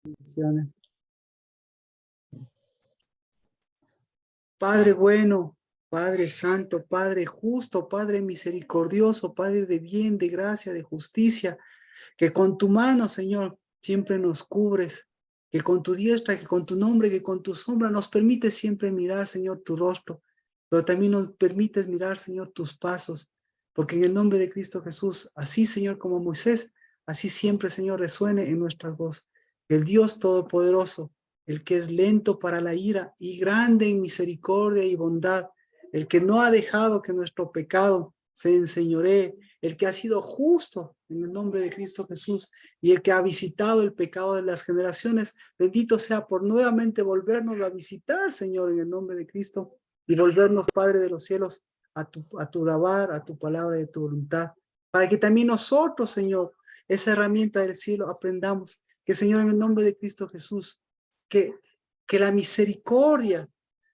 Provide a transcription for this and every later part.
Bendiciones. Padre bueno, Padre santo, Padre justo, Padre misericordioso, Padre de bien, de gracia, de justicia, que con tu mano, Señor, siempre nos cubres, que con tu diestra, que con tu nombre, que con tu sombra nos permites siempre mirar, Señor, tu rostro, pero también nos permites mirar, Señor, tus pasos, porque en el nombre de Cristo Jesús, así, Señor, como Moisés, así siempre, Señor, resuene en nuestras voces. El Dios Todopoderoso, el que es lento para la ira y grande en misericordia y bondad, el que no ha dejado que nuestro pecado se enseñoree, el que ha sido justo en el nombre de Cristo Jesús y el que ha visitado el pecado de las generaciones, bendito sea por nuevamente volvernos a visitar, Señor, en el nombre de Cristo y volvernos, Padre de los cielos, a tu dabar, a tu palabra de tu voluntad, para que también nosotros, Señor, esa herramienta del cielo aprendamos, que Señor, en el nombre de Cristo Jesús, que, que la misericordia,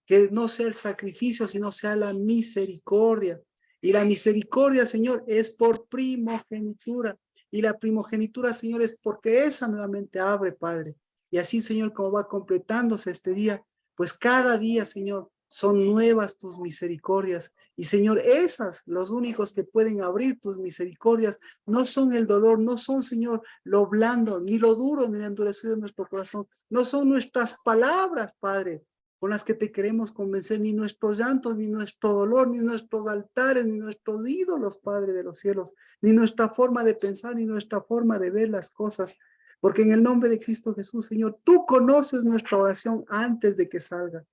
que no sea el sacrificio, sino sea la misericordia. Y la misericordia, Señor, es por primogenitura. Y la primogenitura, Señor, es porque esa nuevamente abre, Padre. Y así, Señor, como va completándose este día, pues cada día, Señor, son nuevas tus misericordias. Y, Señor, esas, los únicos que pueden abrir tus misericordias, no son el dolor, no son, Señor, lo blando, ni lo duro, ni lo endurecido de nuestro corazón. No son nuestras palabras, Padre, con las que te queremos convencer, ni nuestros llantos, ni nuestro dolor, ni nuestros altares, ni nuestros ídolos, Padre de los cielos, ni nuestra forma de pensar, ni nuestra forma de ver las cosas. Porque en el nombre de Cristo Jesús, Señor, tú conoces nuestra oración antes de que salga.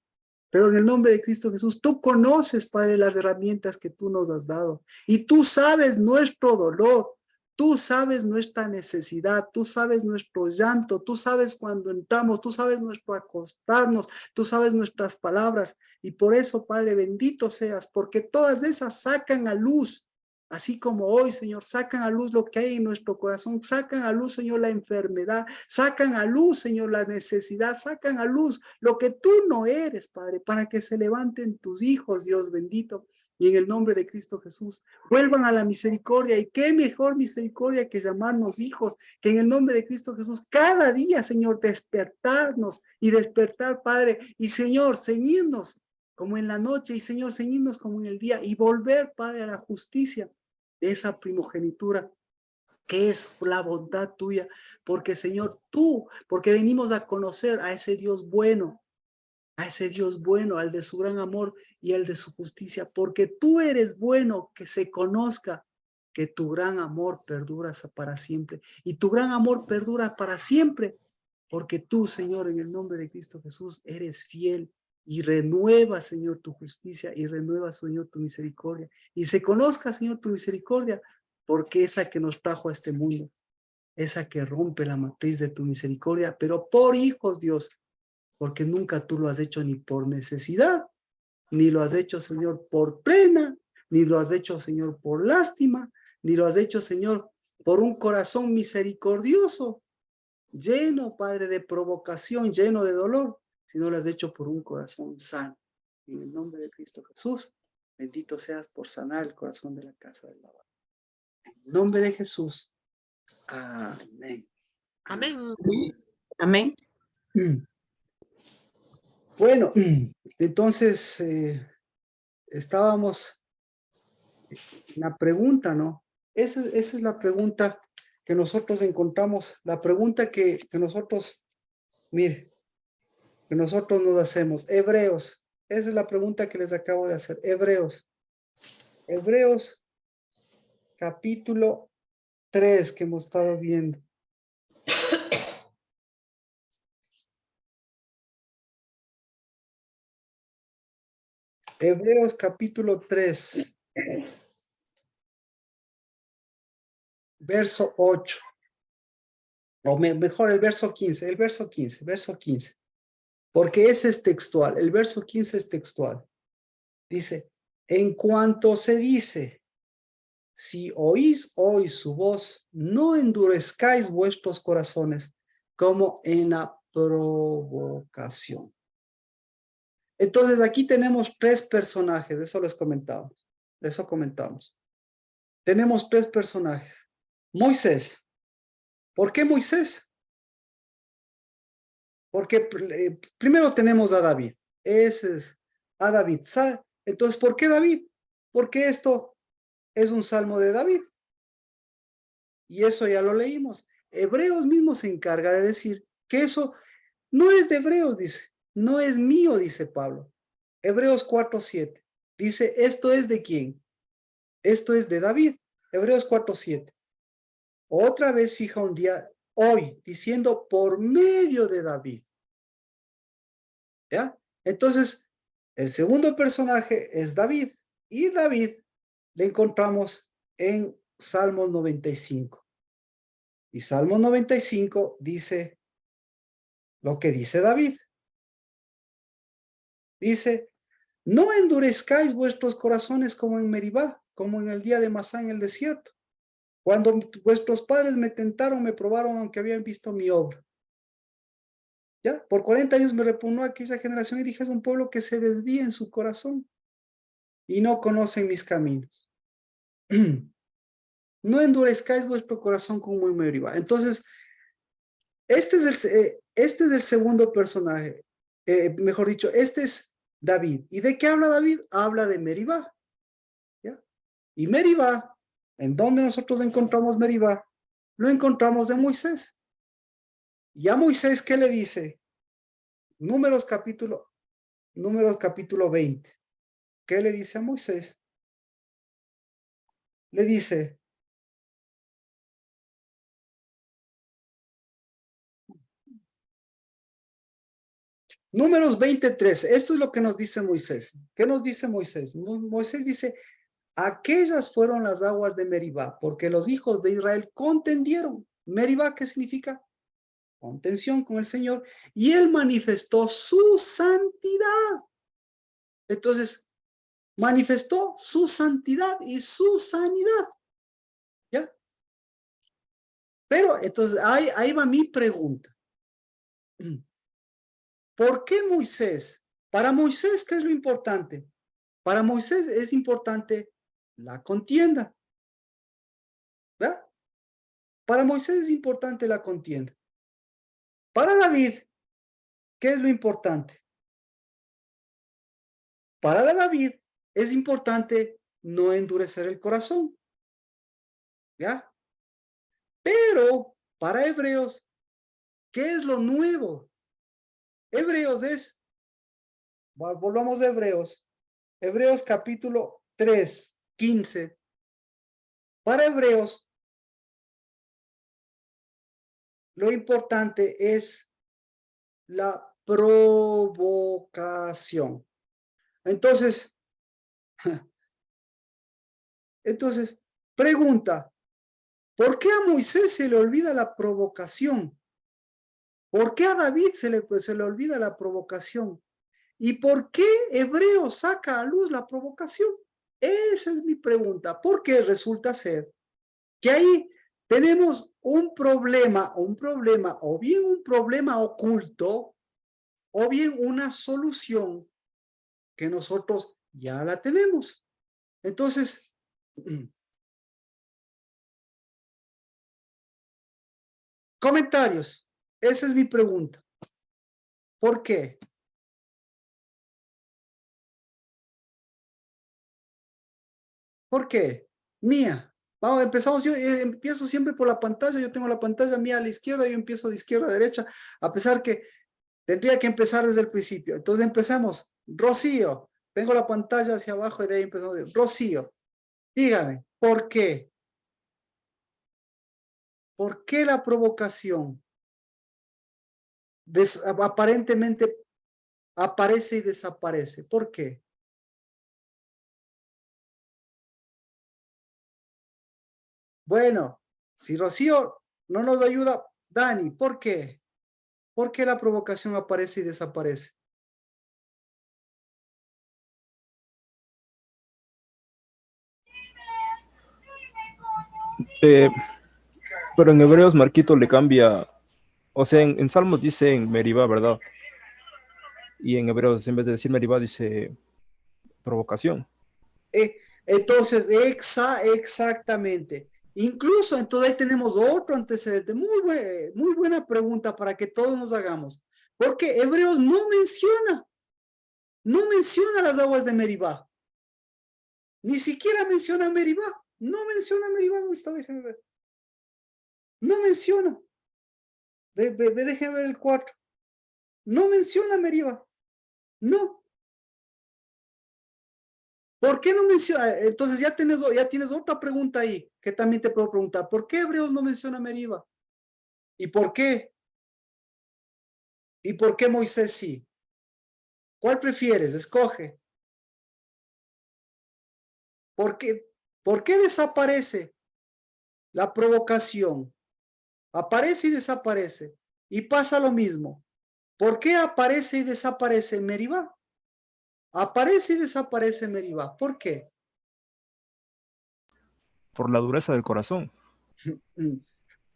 Pero en el nombre de Cristo Jesús, tú conoces, Padre, las herramientas que tú nos has dado. Y tú sabes nuestro dolor. Tú sabes nuestra necesidad, tú sabes nuestro llanto, tú sabes cuando entramos, tú sabes nuestro acostarnos, tú sabes nuestras palabras. Y por eso, Padre, bendito seas, porque todas esas sacan a luz, así como hoy, Señor, sacan a luz lo que hay en nuestro corazón, sacan a luz, Señor, la enfermedad, sacan a luz, Señor, la necesidad, sacan a luz lo que tú no eres, Padre, para que se levanten tus hijos, Dios bendito. Y en el nombre de Cristo Jesús, vuelvan a la misericordia. Y qué mejor misericordia que llamarnos hijos, que en el nombre de Cristo Jesús, cada día, Señor, despertarnos y despertar, Padre. Y Señor, ceñirnos como en la noche y Señor, ceñirnos como en el día y volver, Padre, a la justicia de esa primogenitura que es la bondad tuya, porque Señor, tú, porque venimos a conocer a ese Dios bueno, a ese Dios bueno, al de su gran amor y al de su justicia, porque tú eres bueno, que se conozca que tu gran amor perdura para siempre, y tu gran amor perdura para siempre, porque tú, Señor, en el nombre de Cristo Jesús, eres fiel y renueva, Señor, tu justicia y renueva, Señor, tu misericordia, y se conozca, Señor, tu misericordia, porque esa que nos trajo a este mundo, esa que rompe la matriz de tu misericordia, pero por hijos, Dios, porque nunca tú lo has hecho ni por necesidad, ni lo has hecho, Señor, por pena, ni lo has hecho, Señor, por lástima, ni lo has hecho, Señor, por un corazón misericordioso, lleno, Padre, de provocación, lleno de dolor, sino lo has hecho por un corazón sano. En el nombre de Cristo Jesús, bendito seas por sanar el corazón de la casa del lavado. En el nombre de Jesús. Amén. Amén. Amén. Bueno, entonces estábamos en la pregunta, ¿no? Esa es la pregunta que nosotros encontramos, la pregunta que nosotros, mire, que nosotros nos hacemos. Hebreos, esa es la pregunta que les acabo de hacer. Hebreos capítulo 3 que hemos estado viendo. Hebreos capítulo 3, verso 8. O mejor el verso 15, verso 15. Porque ese es textual, el verso 15 es textual. Dice, en cuanto se dice, si oís hoy su voz, no endurezcáis vuestros corazones como en la provocación. Entonces aquí tenemos tres personajes, eso les comentamos, eso comentamos. Tenemos tres personajes. Moisés. ¿Por qué Moisés? Porque primero tenemos a David. Ese es a David. Entonces, ¿por qué David? Porque esto es un salmo de David. Y eso ya lo leímos. Hebreos mismo se encarga de decir que eso no es de Hebreos, dice. No es mío, dice Pablo. Hebreos 4:7. Dice, ¿esto es de quién? Esto es de David. Hebreos 4:7. Otra vez fija un día, hoy, diciendo por medio de David. ¿Ya? Entonces, el segundo personaje es David. Y David le encontramos en Salmos 95. Y Salmos 95 dice lo que dice David. Dice, no endurezcáis vuestros corazones como en Meribá, como en el día de Masá en el desierto. Cuando vuestros padres me tentaron, me probaron, aunque habían visto mi obra. ¿Ya? Por 40 años me repugnó aquella generación y dije, es un pueblo que se desvía en su corazón y no conocen mis caminos. No endurezcáis vuestro corazón como en Meribá. Entonces, este es el segundo personaje. Mejor dicho, este es David. ¿Y de qué habla David? Habla de Meribá. ¿Ya? Y Meribá, ¿en dónde nosotros encontramos Meribá? Lo encontramos en Moisés. ¿Y a Moisés qué le dice? Números capítulo 20. ¿Qué le dice a Moisés? Le dice, Números 23, esto es lo que nos dice Moisés. ¿Qué nos dice Moisés? Moisés dice, aquellas fueron las aguas de Meribá, porque los hijos de Israel contendieron. Meribá, ¿qué significa? Contención con el Señor. Y él manifestó su santidad. Entonces, manifestó su santidad y su sanidad. ¿Ya? Pero, entonces, ahí va mi pregunta. ¿Por qué Moisés? Para Moisés, ¿qué es lo importante? Para Moisés es importante la contienda. ¿Verdad? Para Moisés es importante la contienda. Para David, ¿qué es lo importante? Para David es importante no endurecer el corazón. ¿Ya? Pero para Hebreos, ¿qué es lo nuevo? Hebreos es, volvamos a Hebreos, Hebreos capítulo 3, 15. Para Hebreos, lo importante es la provocación. Entonces, pregunta, ¿por qué a Moisés se le olvida la provocación? ¿Por qué a David se le olvida la provocación? ¿Y por qué Hebreo saca a luz la provocación? Esa es mi pregunta, porque resulta ser que ahí tenemos un problema, o bien un problema oculto, o bien una solución que nosotros ya la tenemos. Entonces, comentarios. Esa es mi pregunta. ¿Por qué? ¿Por qué? Mía. Vamos, empezamos, yo empiezo siempre por la pantalla, yo tengo la pantalla mía a la izquierda, yo empiezo de izquierda a derecha, a pesar que tendría que empezar desde el principio. Entonces empezamos. Rocío, tengo la pantalla hacia abajo y de ahí empezamos. Rocío, dígame, ¿por qué? ¿Por qué la provocación aparentemente aparece y desaparece? ¿Por qué? Bueno, si Rocío no nos ayuda, Dani, ¿por qué? ¿Por qué la provocación aparece y desaparece? Eh, pero en Hebreos Marquito le cambia, o sea, en Salmos dice en Meribá, ¿verdad? Y en Hebreos en vez de decir Meribá dice provocación. Entonces, exactamente. Incluso, entonces ahí tenemos otro antecedente. Muy buena pregunta para que todos nos hagamos. Porque Hebreos no menciona las aguas de Meribá. Ni siquiera menciona Meribá. No menciona Meribá. ¿Dónde está? Déjenme ver. No menciona. Déjenme ver el 4. No menciona Meribá. No. ¿Por qué no menciona? Entonces ya tienes otra pregunta ahí que también te puedo preguntar. ¿Por qué Hebreos no menciona Meribá? ¿Y por qué? ¿Y por qué Moisés sí? ¿Cuál prefieres? Escoge. ¿Por qué desaparece la provocación? Aparece y desaparece. Y pasa lo mismo. ¿Por qué aparece y desaparece Meribá? Aparece y desaparece Meribá. ¿Por qué? Por la dureza del corazón.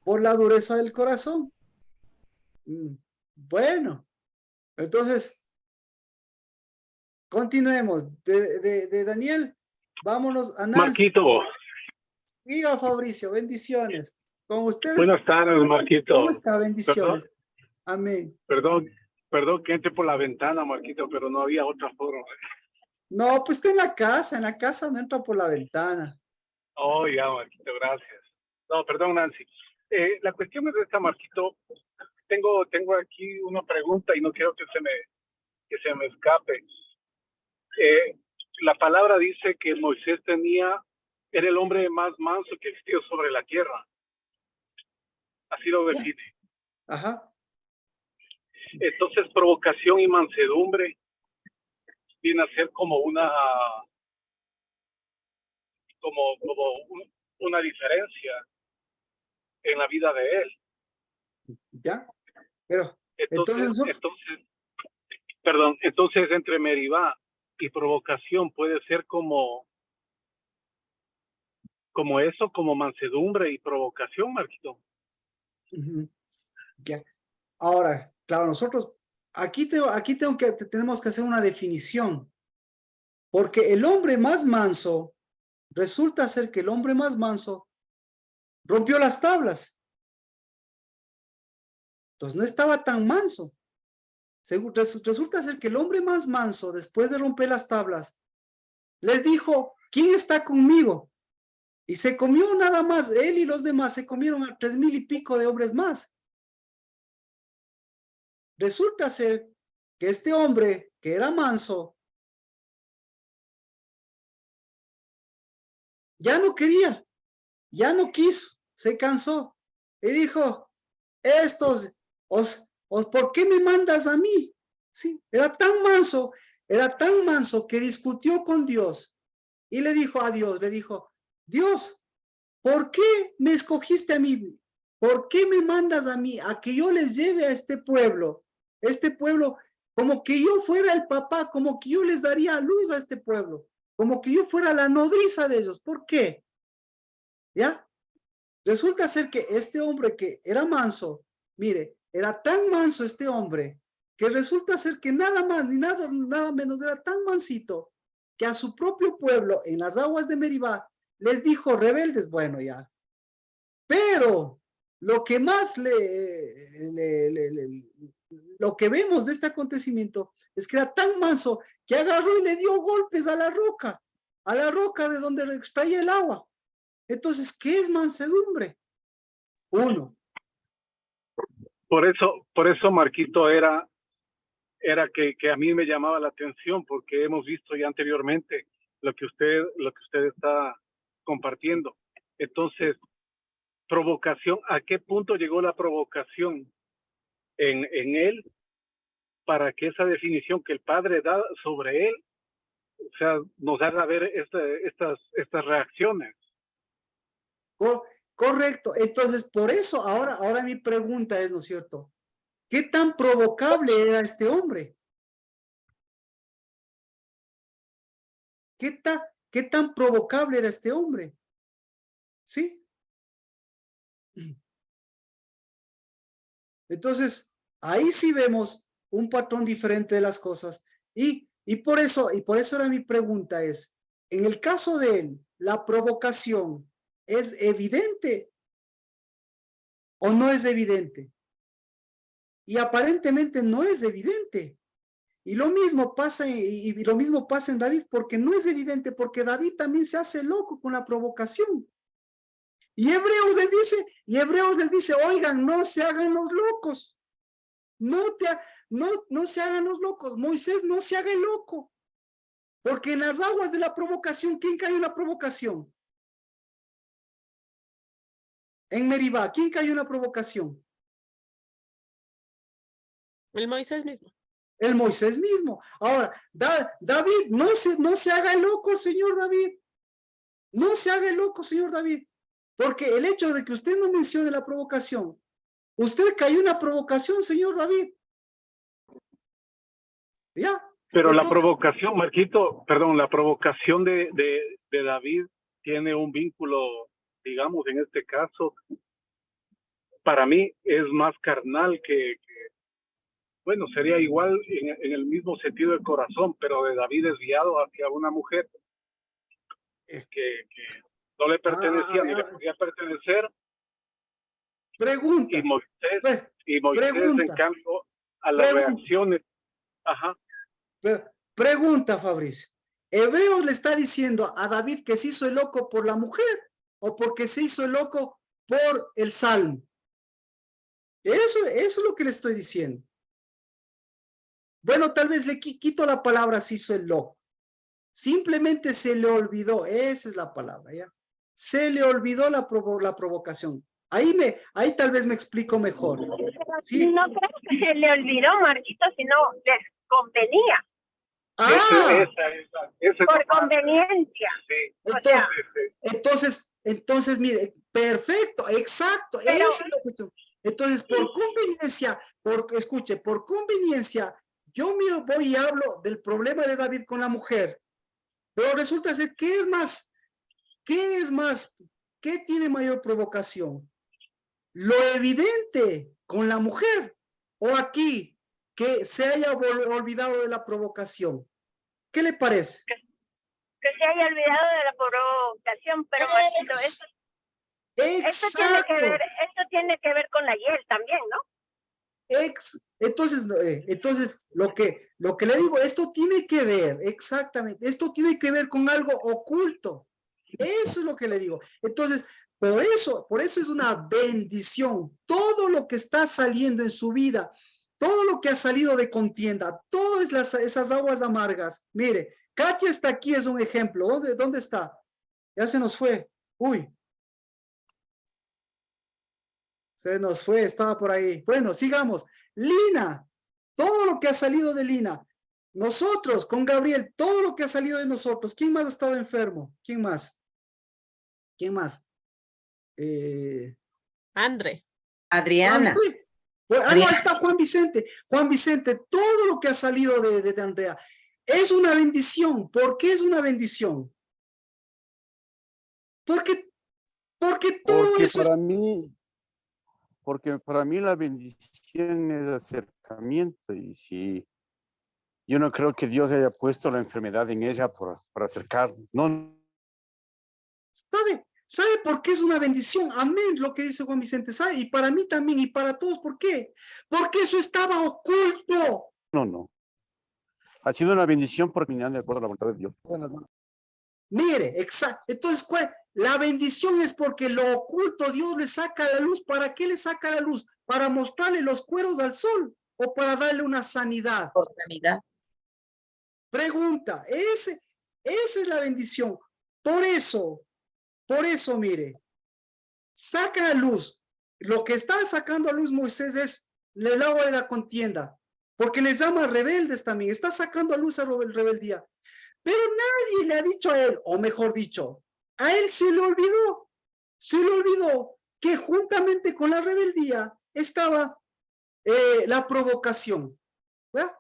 Por la dureza del corazón. Bueno, entonces, continuemos. De Daniel, vámonos a Nancy. Marquito, Diga, Fabricio, bendiciones. Con usted, buenas tardes, Marquito. ¿cómo está? Bendiciones. Amén. Perdón que entre por la ventana, Marquito, pero no había otra forma. No, pues está en la casa no entra por la ventana. Oh, ya, Marquito, gracias. No, perdón, Nancy. La cuestión es esta, Marquito. Tengo aquí una pregunta y no quiero que se me escape. La palabra dice que Moisés era el hombre más manso que existió sobre la tierra. Así lo define. Ajá. Entonces, provocación y mansedumbre viene a ser como una diferencia en la vida de él. ¿Ya? Pero, entonces entonces entre Meribá y provocación puede ser como eso, como mansedumbre y provocación, Marquito. Ya. Ahora, claro, nosotros tenemos que hacer una definición, porque el hombre más manso, resulta ser que el hombre más manso rompió las tablas. Entonces no estaba tan manso. Resulta ser que el hombre más manso, después de romper las tablas, les dijo, ¿quién está conmigo? Y se comió nada más, él y los demás se comieron a 3,000 y pico de hombres más. Resulta ser que este hombre, que era manso, ya no quería, ya no quiso, se cansó y dijo, ¿por qué me mandas a mí? Sí, era tan manso que discutió con Dios y le dijo a Dios, Dios, ¿por qué me escogiste a mí? ¿Por qué me mandas a mí a que yo les lleve a este pueblo? Este pueblo, como que yo fuera el papá, como que yo les daría luz a este pueblo, como que yo fuera la nodriza de ellos. ¿Por qué? ¿Ya? Resulta ser que este hombre que era manso, mire, era tan manso este hombre, que resulta ser que nada más ni nada menos era tan mansito, que a su propio pueblo en las aguas de Meribá les dijo rebeldes, bueno ya. Pero lo que más lo que vemos de este acontecimiento es que era tan manso que agarró y le dio golpes a la roca de donde extraía el agua. Entonces, ¿qué es mansedumbre? Uno. Por eso Marquito era que a mí me llamaba la atención, porque hemos visto ya anteriormente lo que usted está compartiendo. Entonces, provocación, ¿a qué punto llegó la provocación en él para que esa definición que el Padre da sobre él, o sea, nos haga ver estas reacciones? Correcto. Entonces, por eso, ahora mi pregunta es, ¿no es cierto? ¿Qué tan provocable era este hombre? ¿Qué tan provocable era este hombre? ¿Sí? Entonces, ahí sí vemos un patrón diferente de las cosas. Y por eso era mi pregunta es, en el caso de él, ¿la provocación es evidente o no es evidente? y aparentemente no es evidente. Y lo mismo pasa, y lo mismo pasa en David, porque no es evidente, porque David también se hace loco con la provocación. Y Hebreos les dice, oigan, no se hagan los locos. No se hagan los locos. Moisés no se haga el loco. Porque en las aguas de la provocación, ¿quién cayó en la provocación? En Meribá, ¿quién cayó en la provocación? El Moisés mismo. El Moisés mismo. Ahora, David, no se haga el loco, señor David. No se haga el loco, señor David. Porque el hecho de que usted no mencione la provocación, usted cayó en una provocación, señor David. ¿Ya? Pero la Entonces, provocación, Marquito, perdón, la provocación de David tiene un vínculo, digamos, en este caso, para mí es más carnal bueno, sería igual en el mismo sentido del corazón, pero de David desviado hacia una mujer que no le pertenecía ni le podía pertenecer. pregunta. Y Moisés, en cambio, a las reacciones. Ajá. Pregunta, Fabricio. Hebreos le está diciendo a David que se hizo el loco por la mujer o porque se hizo el loco por el salmo. Eso es lo que le estoy diciendo. Bueno, tal vez le quito la palabra se hizo el loco. Simplemente se le olvidó. Esa es la palabra, ¿ya? Se le olvidó la provocación. Ahí tal vez me explico mejor. ¿Sí? No creo que se le olvidó, Marquito, sino les convenía. Por conveniencia. Sí. Entonces, mire, perfecto, exacto. Pero, eso es lo que tú. Entonces, por conveniencia, por conveniencia, yo me voy y hablo del problema de David con la mujer. Pero resulta ser, ¿qué es más? ¿Qué tiene mayor provocación? ¿Lo evidente con la mujer o aquí que se haya olvidado de la provocación? ¿Qué le parece? Que se haya olvidado de la provocación, pero Marquito, esto tiene que ver con la hiel también, ¿no? Entonces lo que le digo, esto tiene que ver, exactamente, esto tiene que ver con algo oculto. Eso es lo que le digo. Entonces, por eso es una bendición. Todo lo que está saliendo en su vida, todo lo que ha salido de contienda, todas esas aguas amargas. Mire, Katia está aquí, es un ejemplo. ¿Dónde está? Ya se nos fue. Uy. Se nos fue, estaba por ahí. Bueno, sigamos. Lina, todo lo que ha salido de Lina. Nosotros, con Gabriel, todo lo que ha salido de nosotros. ¿Quién más ha estado enfermo? ¿Quién más? ¿Quién más? André. Adriana. No, está Juan Vicente. Juan Vicente, todo lo que ha salido de Andrea es una bendición. ¿Por qué es una bendición? Porque todo eso Porque para mí la bendición es acercamiento, y si yo no creo que Dios haya puesto la enfermedad en ella para acercarnos. No. ¿Sabe por qué es una bendición? Amén, lo que dice Juan Vicente, ¿sabe? Y para mí también, y para todos, ¿por qué? Porque eso estaba oculto. No. Ha sido una bendición porque me han de acuerdo a la voluntad de Dios. Mire, exacto. Entonces, la bendición es porque lo oculto Dios le saca a la luz. ¿Para qué le saca a la luz? ¿Para mostrarle los cueros al sol o para darle una sanidad? Por sanidad. Pregunta, esa es la bendición. Por eso, mire, saca a luz. Lo que está sacando a luz Moisés es el agua de la contienda, porque les llama rebeldes también. Está sacando a luz a rebeldía. Pero nadie le ha dicho a él, o mejor dicho, a él se le olvidó que juntamente con la rebeldía estaba la provocación. ¿verdad?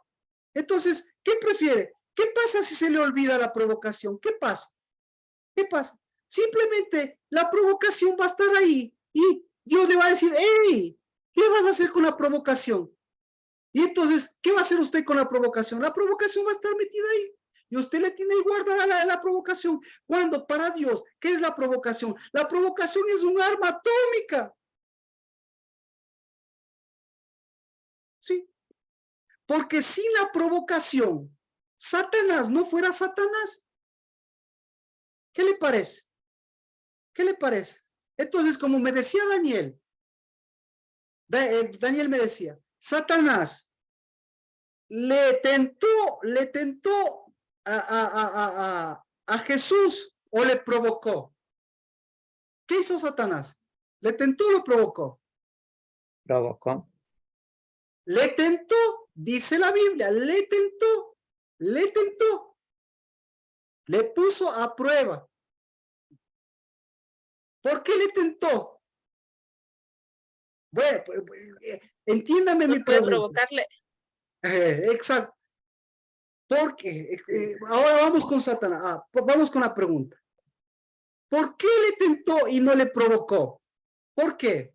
Entonces, ¿qué prefiere? ¿Qué pasa si se le olvida la provocación? ¿Qué pasa? Simplemente la provocación va a estar ahí y Dios le va a decir, hey, ¿qué vas a hacer con la provocación? Y entonces, ¿qué va a hacer usted con la provocación? La provocación va a estar metida ahí. Y usted le tiene guardada la provocación. Cuando para Dios, ¿qué es la provocación? La provocación es un arma atómica. Porque sin la provocación, Satanás no fuera Satanás. ¿Qué le parece? ¿Qué le parece? Entonces, como me decía Daniel, Daniel me decía, Satanás le tentó a Jesús o le provocó. ¿Qué hizo Satanás? ¿Le tentó o lo provocó? Provocó. Le tentó, dice la Biblia, le tentó, le puso a prueba. ¿Por qué le tentó? Bueno, entiéndame No mi puede pregunta. provocarle. Exacto. Porque ahora vamos con Satanás. Vamos con la pregunta. ¿Por qué le tentó y no le provocó? ¿Por qué?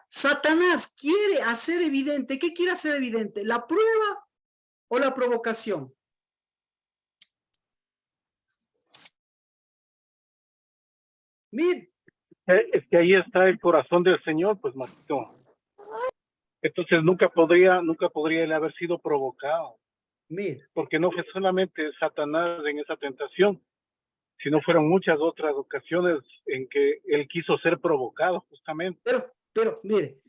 Satanás quiere hacer evidente. ¿Qué quiere hacer evidente? ¿La prueba o la provocación? Mire. Es que ahí está el corazón del Señor, pues, Marquito. Entonces nunca podría él haber sido provocado. Mire. Porque no fue solamente Satanás en esa tentación, sino fueron muchas otras ocasiones en que él quiso ser provocado, justamente. Pero mire,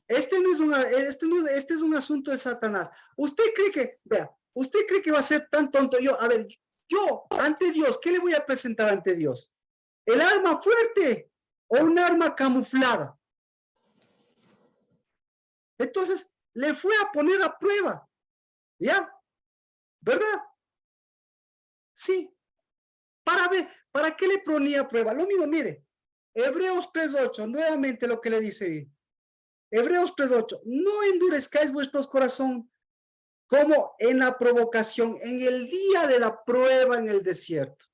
este es un asunto de Satanás. ¿Usted cree que va a ser tan tonto? Yo, ante Dios, ¿qué le voy a presentar ante Dios? ¿El arma fuerte o un arma camuflada? Entonces, le fue a poner a prueba. ¿Ya? ¿Verdad? Sí. Para ver, ¿para qué le ponía a prueba? Lo mismo, mire. Hebreos 3:8, nuevamente lo que le dice ahí. Hebreos 3:8, no endurezcáis vuestros corazones como en la provocación, en el día de la prueba en el desierto.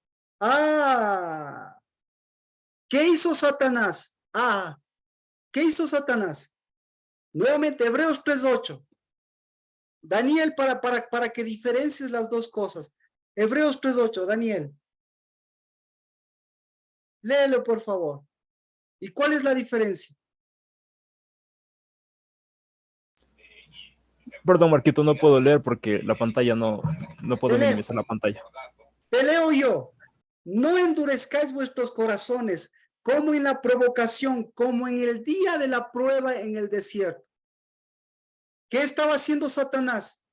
¿Qué hizo Satanás? ¿Qué hizo Satanás? Nuevamente, Hebreos 3:8. Daniel, para que diferencies las dos cosas. Hebreos 3:8, Daniel. Léelo, por favor. ¿Y cuál es la diferencia? Perdón, Marquito, no puedo leer porque la pantalla no puedo minimizar la pantalla. Te leo yo. No endurezcáis vuestros corazones como en la provocación, como en el día de la prueba en el desierto. ¿Qué estaba haciendo Satanás?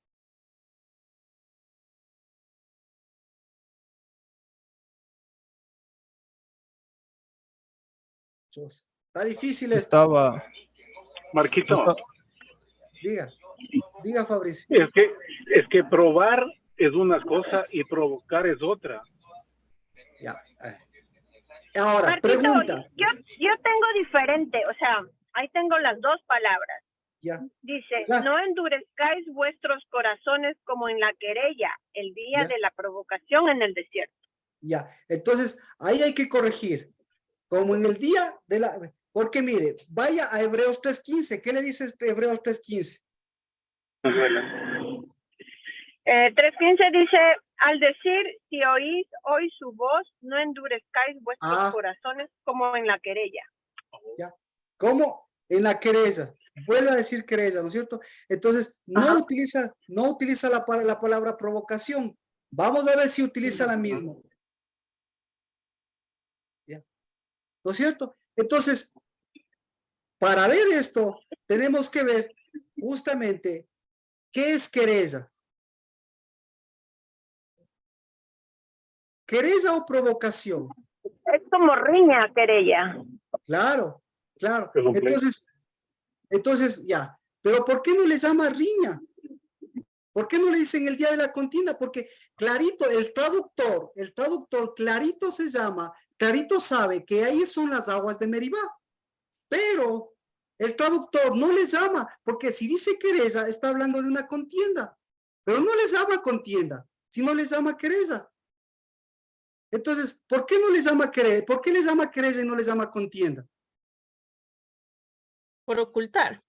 Está difícil esto. Marquito. Diga, Fabricio. Es que probar es una cosa y provocar es otra. Ya. Ahora, Marquito, pregunta. Yo tengo diferente, o sea, ahí tengo las dos palabras. Ya. Dice, no endurezcáis vuestros corazones como en la querella, el día de la provocación en el desierto. Ya, entonces ahí hay que corregir. Como en el día de la... Porque mire, vaya a Hebreos 3:15. ¿Qué le dice Hebreos 3:15? 3:15 dice, al decir, si oís hoy su voz, no endurezcáis vuestros corazones como en la querella. Ya, como en la querella. Vuelvo a decir querella, ¿no es cierto? Entonces, no utiliza la palabra provocación. Vamos a ver si utiliza la misma. ¿Ya? ¿No es cierto? Entonces, para ver esto, tenemos que ver justamente qué es querella. ¿Querella o provocación? Es como riña, querella. Claro. Entonces, ya. Pero ¿por qué no le llama riña? ¿Por qué no le dicen el día de la contienda? Porque clarito, el traductor clarito se llama, clarito sabe que ahí son las aguas de Meribá. Pero el traductor no les llama, porque si dice querella, está hablando de una contienda. Pero no les llama contienda, sino les llama querella. Entonces, ¿por qué no les llama querella? ¿Por qué les llama querella y no les llama contienda? Por ocultar.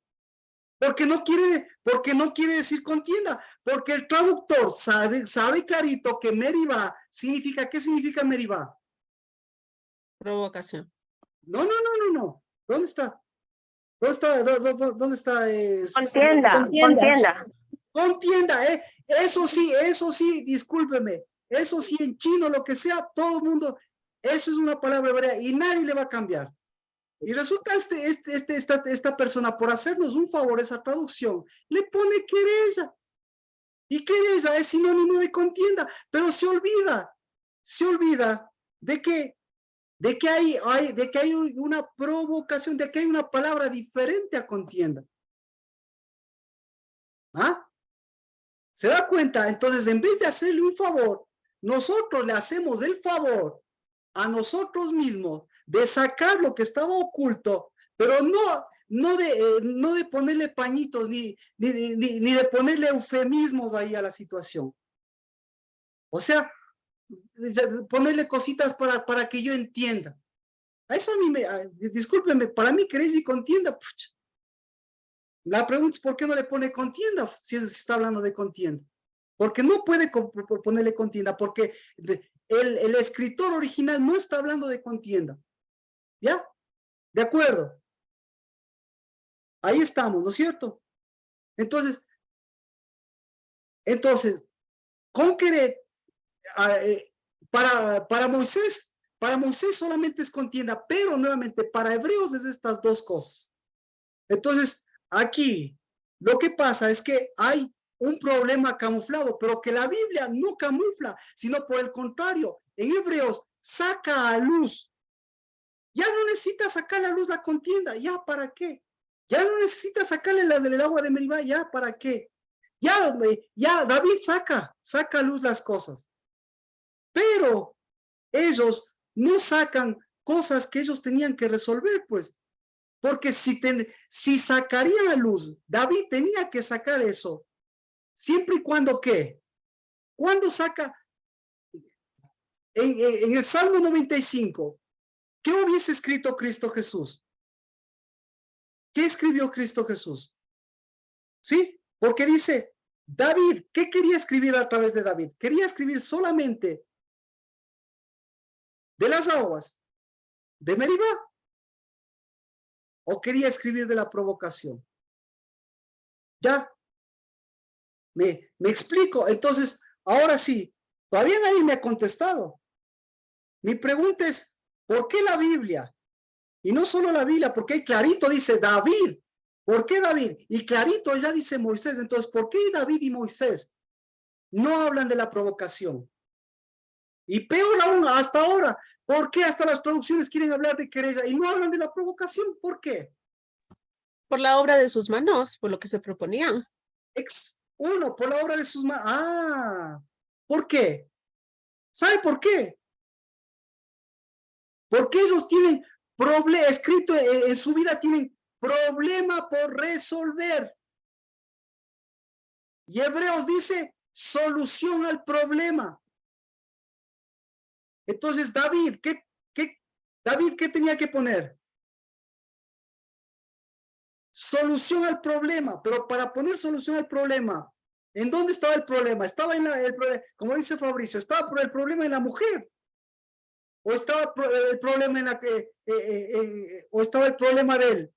Porque no quiere decir contienda, porque el traductor sabe clarito que Meribá significa, ¿qué significa Meribá? Provocación. No. ¿Dónde está? ¿Dónde está? Contienda. Contienda, eso sí, discúlpeme. Eso sí, en chino, lo que sea, todo el mundo, eso es una palabra hebrea y nadie le va a cambiar. Y resulta esta persona, por hacernos un favor, esa traducción, le pone querella. Y querella es sinónimo de contienda, pero se olvida de que hay una provocación, de que hay una palabra diferente a contienda. ¿Ah? ¿Se da cuenta? Entonces, en vez de hacerle un favor, nosotros le hacemos el favor a nosotros mismos de sacar lo que estaba oculto, pero no de ponerle pañitos ni de ponerle eufemismos ahí a la situación. O sea, ponerle cositas para que yo entienda. A eso a mí discúlpenme, para mí queréis y contienda, pucha. La pregunta es ¿por qué no le pone contienda si se está hablando de contienda? Porque no puede ponerle contienda, porque el escritor original no está hablando de contienda. ¿Ya? De acuerdo. Ahí estamos, ¿no es cierto? Entonces, con querer, para Moisés solamente es contienda, pero nuevamente para Hebreos es estas dos cosas. Entonces, aquí lo que pasa es que hay un problema camuflado, pero que la Biblia no camufla, sino por el contrario, en Hebreos saca a luz. Ya no necesita sacar a luz la contienda, ¿ya para qué? Ya no necesita sacarle las del agua de Meribá, ¿ya para qué? Ya David saca a luz las cosas. Pero ellos no sacan cosas que ellos tenían que resolver, pues. Porque si sacarían a luz, David tenía que sacar eso. Siempre y cuando, ¿qué? Cuando saca, en el Salmo 95, ¿qué hubiese escrito Cristo Jesús? ¿Qué escribió Cristo Jesús? ¿Sí? Porque dice, David, ¿qué quería escribir a través de David? Quería escribir solamente de las aguas de Meribá. ¿O quería escribir de la provocación? ¿Ya? ¿Me explico? Entonces, ahora sí, todavía nadie me ha contestado. Mi pregunta es, ¿por qué la Biblia? Y no solo la Biblia, porque ahí clarito dice David. ¿Por qué David? Y clarito ya dice Moisés. Entonces, ¿por qué David y Moisés no hablan de la provocación? Y peor aún, hasta ahora, ¿por qué hasta las producciones quieren hablar de querella y no hablan de la provocación? ¿Por qué? Por la obra de sus manos, por lo que se proponían. Por la obra de sus manos. ¿Por qué? ¿Sabe por qué? Porque ellos tienen escrito en su vida, tienen problema por resolver. Y Hebreos dice solución al problema. Entonces, David, ¿qué tenía que poner? Solución al problema, pero para poner solución al problema, ¿en dónde estaba el problema? Estaba como dice Fabricio, estaba por el problema en la mujer. ¿O estaba el problema o estaba el problema de él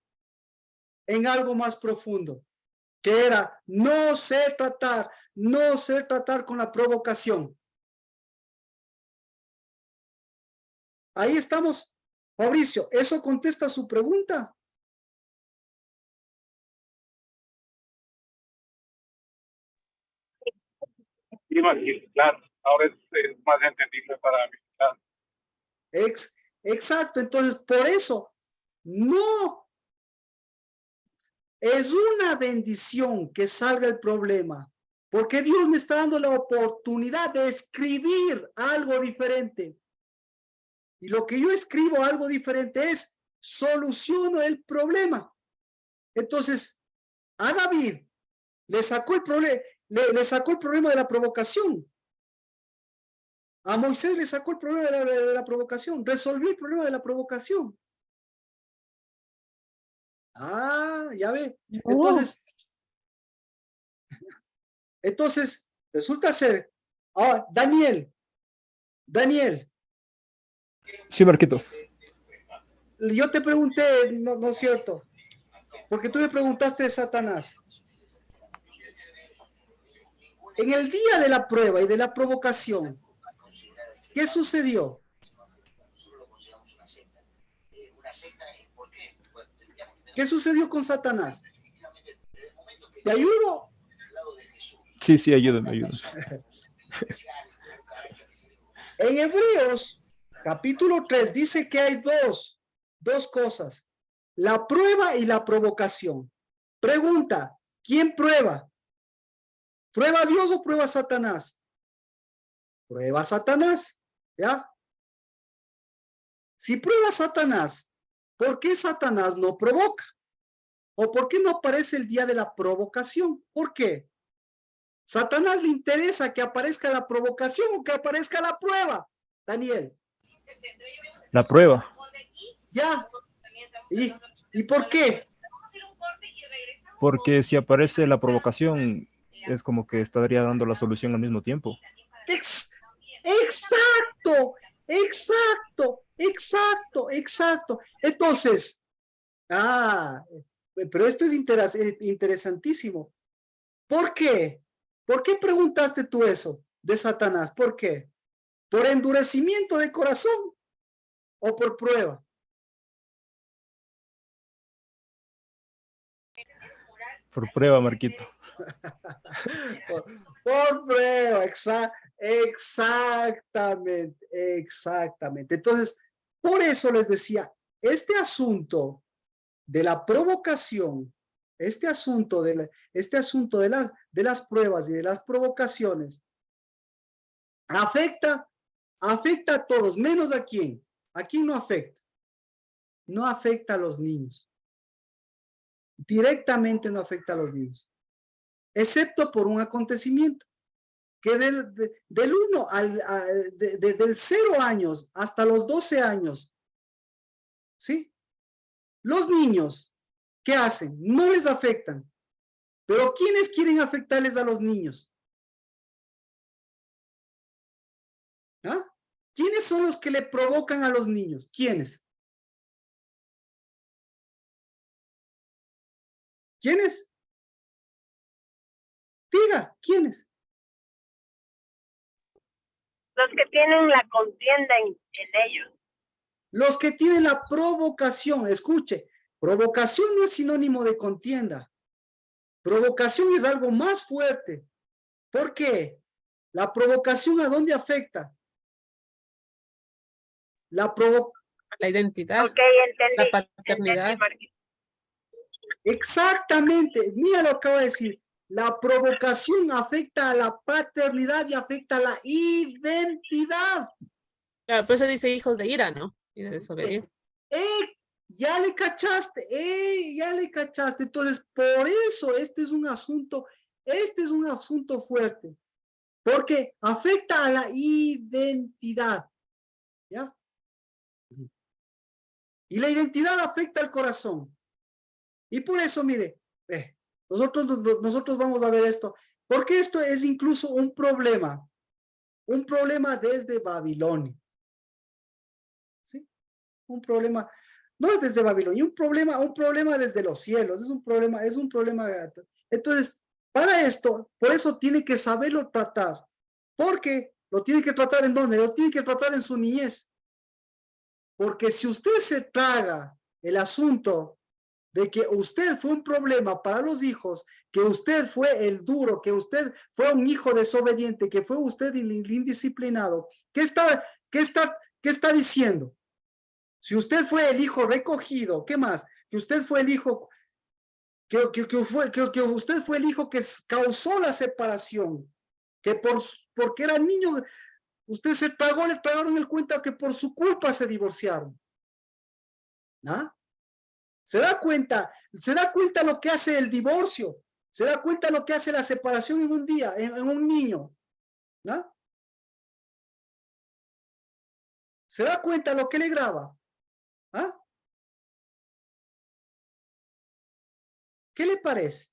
en algo más profundo? Que era no ser tratar con la provocación. Ahí estamos. Fabricio, ¿eso contesta su pregunta? Sí, Marquito, claro. Ahora es más entendible para mí. Claro. Exacto. Entonces, por eso, no es una bendición que salga el problema, porque Dios me está dando la oportunidad de escribir algo diferente. Y lo que yo escribo algo diferente es soluciono el problema. Entonces, a David le sacó el problema de la provocación. A Moisés le sacó el problema de la provocación. Resolvió el problema de la provocación. Ya ve. Entonces, resulta ser. Daniel. Sí, Marquito. yo te pregunté, no es cierto, porque tú me preguntaste de Satanás. En el día de la prueba y de la provocación, ¿qué sucedió? ¿Qué sucedió con Satanás? ¿Te ayudo? Sí, ayúdame. En Hebreos, capítulo 3, dice que hay dos cosas. La prueba y la provocación. Pregunta, ¿quién prueba? ¿Prueba a Dios o prueba a Satanás? Prueba a Satanás, ¿ya? Si prueba a Satanás, ¿por qué Satanás no provoca? ¿O por qué no aparece el día de la provocación? ¿Por qué? ¿Satanás le interesa que aparezca la provocación o que aparezca la prueba? Daniel. La prueba. ¿Ya? ¿Y por qué? Porque si aparece la provocación, es como que estaría dando la solución al mismo tiempo. Exacto. Entonces, pero esto es interesantísimo. ¿Por qué? ¿Por qué preguntaste tú eso de Satanás? ¿Por qué? ¿Por endurecimiento de corazón o por prueba? Por prueba, Marquito. Por prueba, exactamente. Entonces, por eso les decía, este asunto de la provocación, este asunto de las pruebas y de las provocaciones, afecta a todos, menos a quién. ¿A quién no afecta? No afecta a los niños. Directamente no afecta a los niños, excepto por un acontecimiento que del 0 años hasta los 12 años, ¿sí? Los niños, ¿qué hacen? No les afectan. Pero ¿quiénes quieren afectarles a los niños? ¿Ah? ¿Quiénes son los que le provocan a los niños? ¿Quiénes? ¿Quiénes? Diga, ¿quiénes? Los que tienen la contienda en ellos. Los que tienen la provocación. Escuche, provocación no es sinónimo de contienda. Provocación es algo más fuerte. ¿Por qué? La provocación, ¿a dónde afecta? La identidad, Okay, entendí, la paternidad. Entendí, exactamente, mira lo que acabo de decir. La provocación afecta a la paternidad y afecta a la identidad. Claro, por eso dice hijos de ira, ¿no? Y de desobediencia. Ya le cachaste. Entonces, por eso este es un asunto fuerte. Porque afecta a la identidad. ¿Ya? Y la identidad afecta al corazón. Y por eso, mire, nosotros vamos a ver esto, porque esto es incluso un problema desde Babilonia. ¿Sí? Un problema, no desde Babilonia, un problema desde los cielos, es un problema. Entonces, para esto, por eso tiene que saberlo tratar, porque lo tiene que tratar ¿en dónde? Lo tiene que tratar en su niñez. Porque si usted se traga el asunto de que usted fue un problema para los hijos, que usted fue el duro, que usted fue un hijo desobediente, que fue usted el indisciplinado, ¿qué está diciendo? Si usted fue el hijo recogido, ¿qué más? Que usted fue el hijo que usted fue el hijo que causó la separación, que porque era niño, usted le pagaron el cuenta que por su culpa se divorciaron. ¿Ah? ¿Se da cuenta lo que hace el divorcio? ¿Se da cuenta lo que hace la separación en un día, en un niño? ¿No? ¿Se da cuenta lo que le graba? ¿Ah? ¿Qué le parece?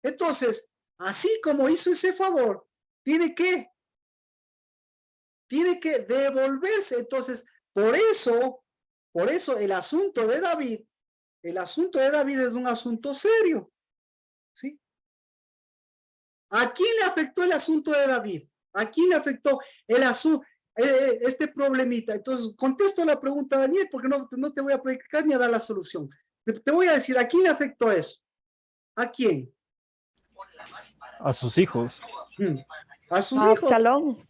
Entonces, así como hizo ese favor, tiene que devolverse. Entonces, por eso Por eso el asunto de David es un asunto serio. ¿Sí? ¿A quién le afectó el asunto de David? ¿A quién le afectó el asunto, este problemita? Entonces, contesto la pregunta, Daniel, porque no te voy a predicar ni a dar la solución. Te voy a decir, ¿a quién le afectó eso? ¿A quién? A sus hijos. A sus A hijos. Absalón.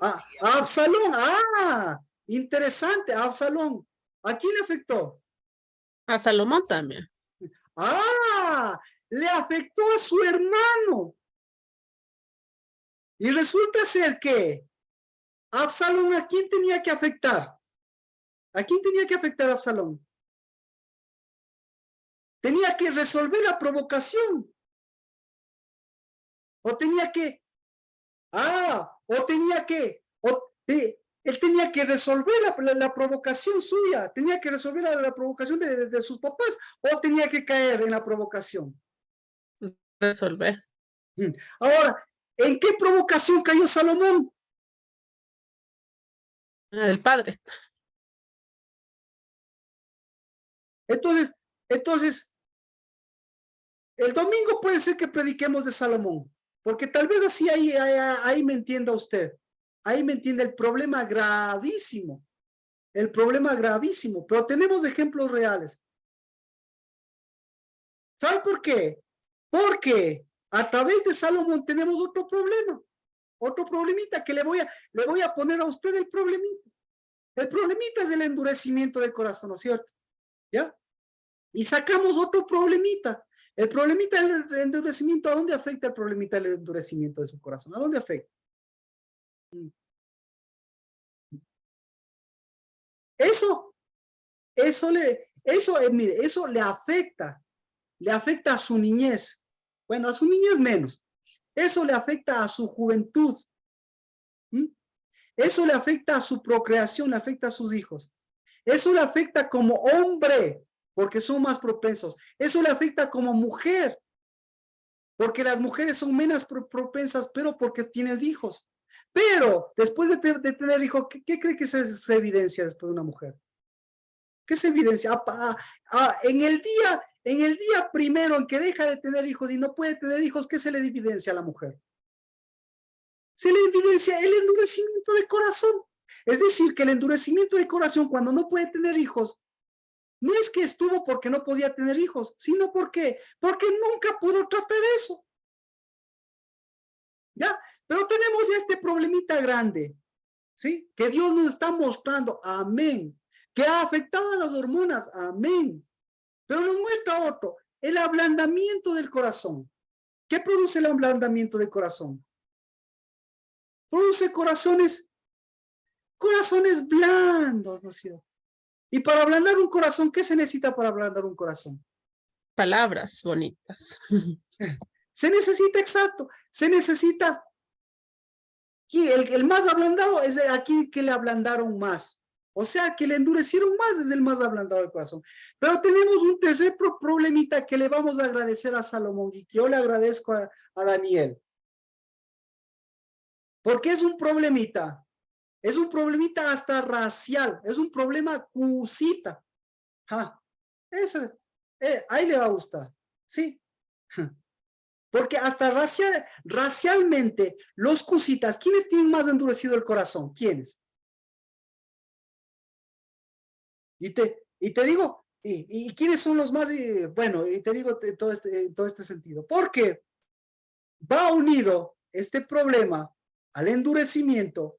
A Absalón. Ah, interesante, a Absalón. ¿A quién le afectó? A Salomón también. Ah, le afectó a su hermano. Y resulta ser que Absalón, ¿a quién tenía que afectar? ¿A quién tenía que afectar a Absalón? Tenía que resolver la provocación. O tenía que, él tenía que resolver la provocación suya, tenía que resolver la provocación de sus papás, o tenía que caer en la provocación. Resolver. Ahora, ¿en qué provocación cayó Salomón? El padre. Entonces, el domingo puede ser que prediquemos de Salomón, porque tal vez así ahí me entienda usted. Ahí me entiende el problema gravísimo. El problema gravísimo, pero tenemos ejemplos reales. ¿Sabe por qué? Porque a través de Salomón tenemos otro problema, otro problemita que le voy a poner a usted el problemita. El problemita es el endurecimiento del corazón, ¿no es cierto? ¿Ya? Y sacamos otro problemita. El problemita del endurecimiento, ¿a dónde afecta el problemita del endurecimiento de su corazón? ¿A dónde afecta? Mire, eso le afecta a su niñez. Bueno, a su niñez menos. Eso le afecta a su juventud. Eso le afecta a su procreación, le afecta a sus hijos. Eso le afecta como hombre, porque son más propensos. Eso le afecta como mujer, porque las mujeres son menos propensas, pero porque tienes hijos. Pero después de tener hijos, ¿qué cree que se evidencia después de una mujer? ¿Qué se evidencia? En el día primero en que deja de tener hijos y no puede tener hijos, ¿qué se le evidencia a la mujer? Se le evidencia el endurecimiento del corazón. Es decir, que el endurecimiento del corazón cuando no puede tener hijos, no es que estuvo porque no podía tener hijos, sino porque nunca pudo tratar eso. ¿Ya? Pero tenemos este problemita grande, ¿sí? Que Dios nos está mostrando, amén, que ha afectado a las hormonas, amén. Pero nos muestra otro, el ablandamiento del corazón. ¿Qué produce el ablandamiento del corazón? Produce corazones blandos, ¿no es cierto? Y para ablandar un corazón, ¿qué se necesita para ablandar un corazón? Palabras bonitas. Se necesita, exacto, se necesita, el más ablandado es aquí que le ablandaron más. O sea, que le endurecieron más es el más ablandado del corazón. Pero tenemos un tercer problemita que le vamos a agradecer a Salomón y que yo le agradezco a Daniel. Porque es un problemita hasta racial, es un problema cusita. Ahí le va a gustar, ¿sí? Porque hasta racialmente, los cusitas, ¿quiénes tienen más endurecido el corazón? ¿Quiénes? Y te digo, ¿y quiénes son los más? Bueno, y te digo todo este sentido. Porque va unido este problema al endurecimiento,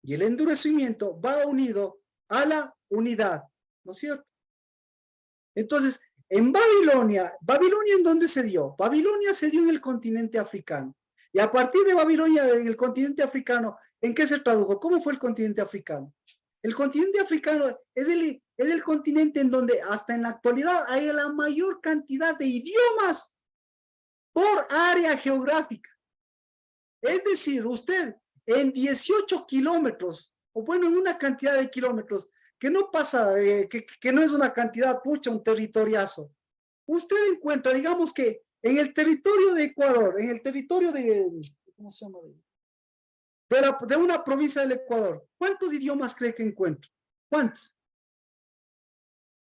y el endurecimiento va unido a la unidad, ¿no es cierto? Entonces, en Babilonia, ¿en dónde se dio? Babilonia se dio en el continente africano. Y a partir de Babilonia, en el continente africano, ¿en qué se tradujo? ¿Cómo fue el continente africano? El continente africano es el continente en donde hasta en la actualidad hay la mayor cantidad de idiomas por área geográfica. Es decir, usted en 18 kilómetros, o bueno, en una cantidad de kilómetros, que no pasa, que no es una cantidad, pucha, un territoriazo. Usted encuentra, digamos que en el territorio de Ecuador, en el territorio de, ¿cómo se llama? De una provincia del Ecuador, ¿cuántos idiomas cree que encuentra? ¿Cuántos?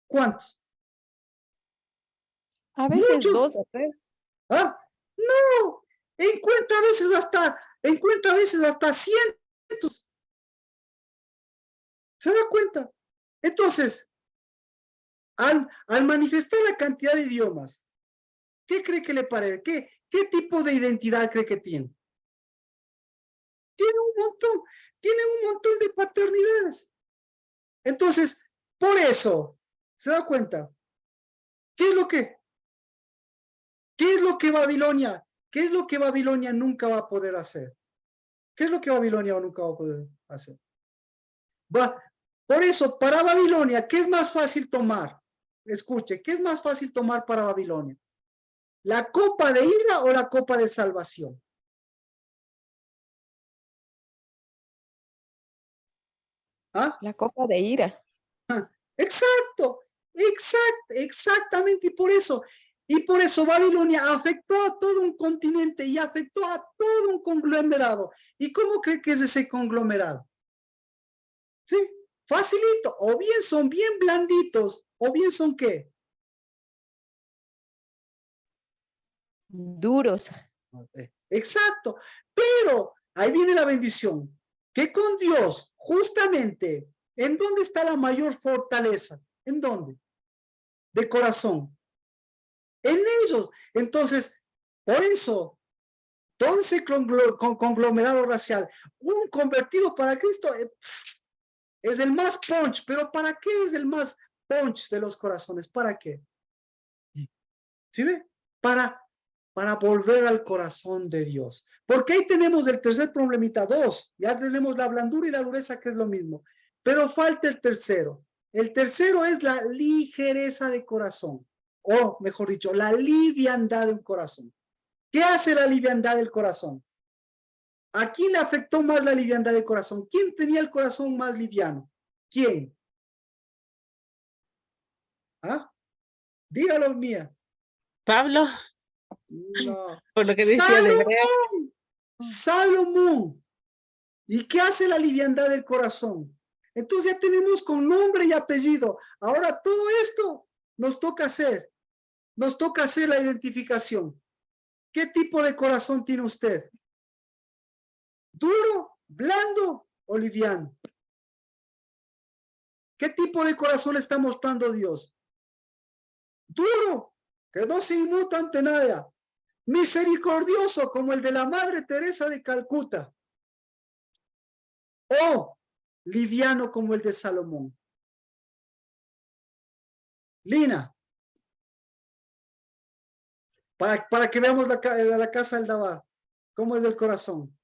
¿Cuántos? A veces Muchos. 2 o 3. ¿Ah? No, encuentra a veces hasta cientos. ¿Se da cuenta? Entonces, al manifestar la cantidad de idiomas, ¿qué cree que le parece? ¿Qué tipo de identidad cree que tiene? Tiene un montón de paternidades. Entonces, por eso, ¿se da cuenta? ¿Qué es lo que Babilonia? ¿Qué es lo que Babilonia nunca va a poder hacer? ¿Qué es lo que Babilonia nunca va a poder hacer? Por eso, para Babilonia, ¿qué es más fácil tomar? Escuche, ¿qué es más fácil tomar para Babilonia? ¿La copa de ira o la copa de salvación? ¿Ah? La copa de ira. Exacto, exactamente, y por eso Babilonia afectó a todo un continente y afectó a todo un conglomerado. ¿Y cómo cree que es ese conglomerado? ¿Sí? Facilito, o bien son bien blanditos, o bien son ¿qué? Duros. Exacto, pero ahí viene la bendición, que con Dios, justamente, ¿en dónde está la mayor fortaleza? ¿En dónde? De corazón. En ellos. Entonces, por eso, todo ese conglomerado racial, un convertido para Cristo es el más punch, pero ¿para qué es el más punch de los corazones? ¿Para qué? ¿Sí ve? Para volver al corazón de Dios. Porque ahí tenemos el tercer problemita, 2. Ya tenemos la blandura y la dureza, que es lo mismo. Pero falta el tercero. El tercero es la ligereza de corazón. O, mejor dicho, la liviandad del corazón. ¿Qué hace la liviandad del corazón? ¿A quién le afectó más la liviandad del corazón? ¿Quién tenía el corazón más liviano? ¿Quién? ¿Ah? Dígalo, mía. Pablo, No. por lo que decía de Hebreo. Salomón. ¿Y qué hace la liviandad del corazón? Entonces ya tenemos con nombre y apellido. Ahora todo esto nos toca hacer la identificación. ¿Qué tipo de corazón tiene usted? ¿Duro, blando o liviano? ¿Qué tipo de corazón está mostrando Dios? Duro, que no se inmuta ante nada. Misericordioso, como el de la Madre Teresa de Calcuta. O liviano, como el de Salomón. Lina, para que veamos la casa del Dabar. ¿Cómo es el corazón?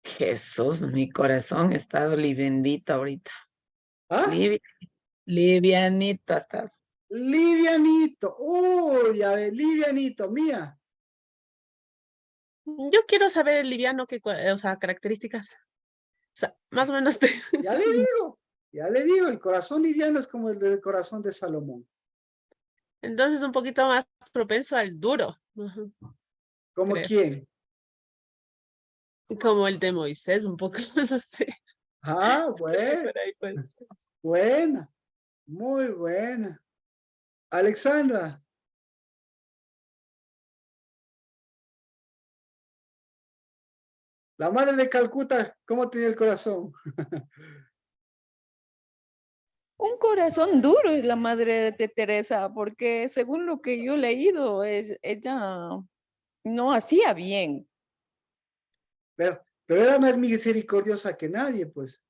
Jesús, mi corazón ha estado livianito ahorita. ¿Ah? Livianito ha estado. Livianito. Uy, a ver, livianito, mía. Yo quiero saber el liviano, o sea, características. O sea, más o menos. Ya le digo, el corazón liviano es como el del corazón de Salomón. Entonces, un poquito más propenso al duro. Ajá, ¿Como creo. quién? Como el de Moisés, un poco, no sé. Ah, bueno. Por ahí puede ser. Buena, muy buena. Alexandra. La Madre de Calcuta, ¿cómo tenía el corazón? Un corazón duro es la madre de Teresa, porque según lo que yo he leído, ella no hacía bien. Pero era más misericordiosa que nadie, pues,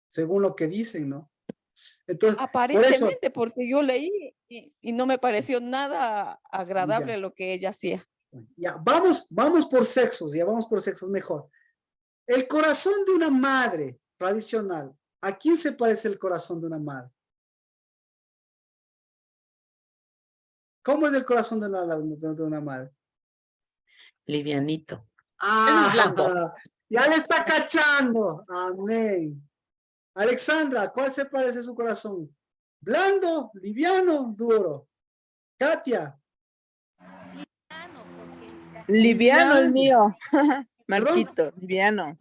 según lo que dicen, ¿no? Entonces, aparentemente, porque yo leí y no me pareció nada agradable ya, lo que ella hacía. Ya, vamos por sexos, ya vamos por sexos mejor. El corazón de una madre tradicional, ¿a quién se parece el corazón de una madre? ¿Cómo es el corazón de una madre? Livianito. Ese es blanco. Ya le está cachando. Amén. Alexandra, ¿cuál se parece su corazón? ¿Blando, liviano, duro? Katia. Liviano el mío. ¿Perdón? Marquito, liviano.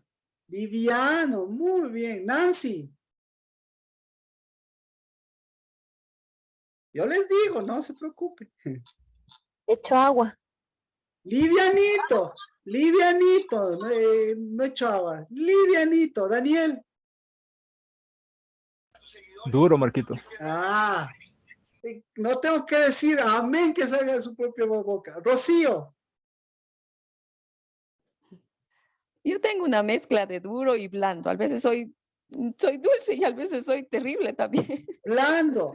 Liviano, muy bien. Nancy. Yo les digo, no se preocupen. Hecho agua. Livianito, livianito, no hecho agua. Livianito, Daniel. Duro, Marquito. Ah, no tengo que decir amén que salga de su propia boca. Rocío. Yo tengo una mezcla de duro y blando. A veces soy dulce y a veces soy terrible también. Blando,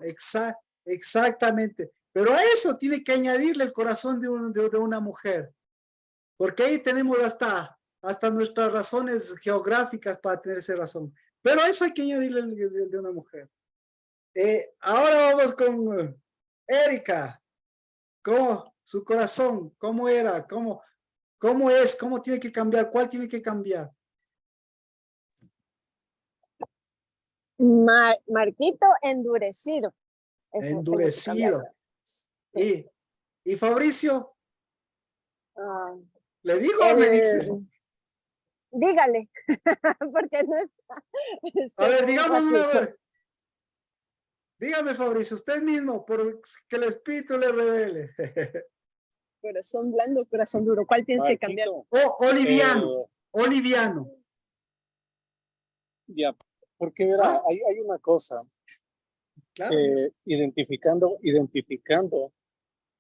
exactamente. Pero a eso tiene que añadirle el corazón de una mujer. Porque ahí tenemos hasta nuestras razones geográficas para tener esa razón. Pero a eso hay que añadirle el de una mujer. Ahora vamos con Erika. ¿Cómo? Su corazón, ¿cómo era? ¿Cómo es? ¿Cómo tiene que cambiar? ¿Cuál tiene que cambiar? Marquito endurecido. Eso Endurecido. ¿Y Fabricio? ¿Le digo o me dice? Dígale, porque no está. A ver, digamos una vez. Dígame, Fabricio, usted mismo, por que el espíritu le revele. Corazón blando, corazón duro. ¿Cuál tienes que cambiar? Oliviano. Ya, porque verá, hay una cosa. Claro. Identificando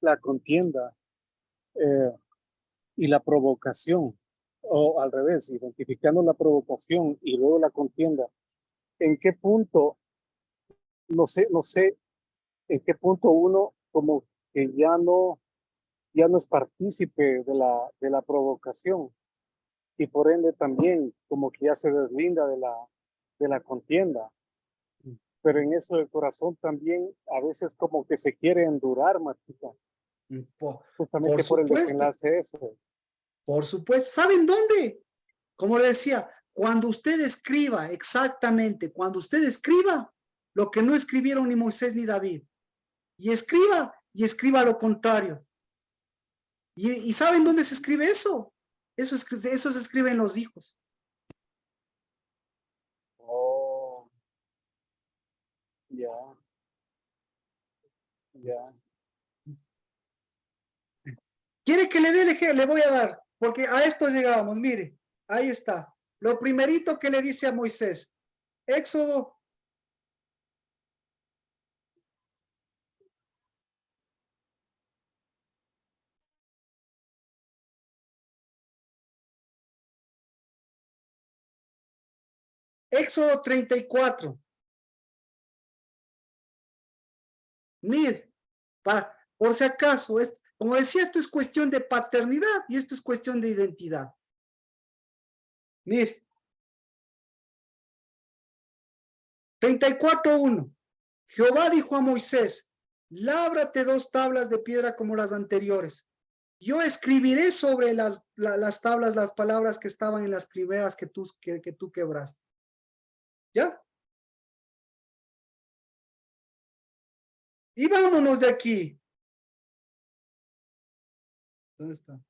la contienda y la provocación, o al revés, identificando la provocación y luego la contienda, ¿en qué punto, no sé, en qué punto uno como que ya no es partícipe de la provocación y por ende también como que ya se deslinda de la contienda? Pero en eso del corazón también a veces como que se quiere endurar, Marquita. Justamente por el desenlace ese. Por supuesto. ¿Saben dónde? Como le decía, cuando usted escriba, exactamente, cuando usted escriba lo que no escribieron ni Moisés ni David. Y escriba lo contrario. ¿Y saben dónde se escribe eso? Eso se escribe en los hijos. Oh. Ya. Ya. ¿Quiere que le dé el ejemplo? Le voy a dar, porque a esto llegábamos. Mire, ahí está. Lo primerito que le dice a Moisés. Éxodo. Éxodo 34. Mire, por si acaso, como decía, esto es cuestión de paternidad y esto es cuestión de identidad. Mire. 34:1. Jehová dijo a Moisés, lábrate 2 tablas de piedra como las anteriores. Yo escribiré sobre las tablas las palabras que estaban en las primeras que tú quebraste. ¿Ya? Y vámonos de aquí. ¿Dónde está?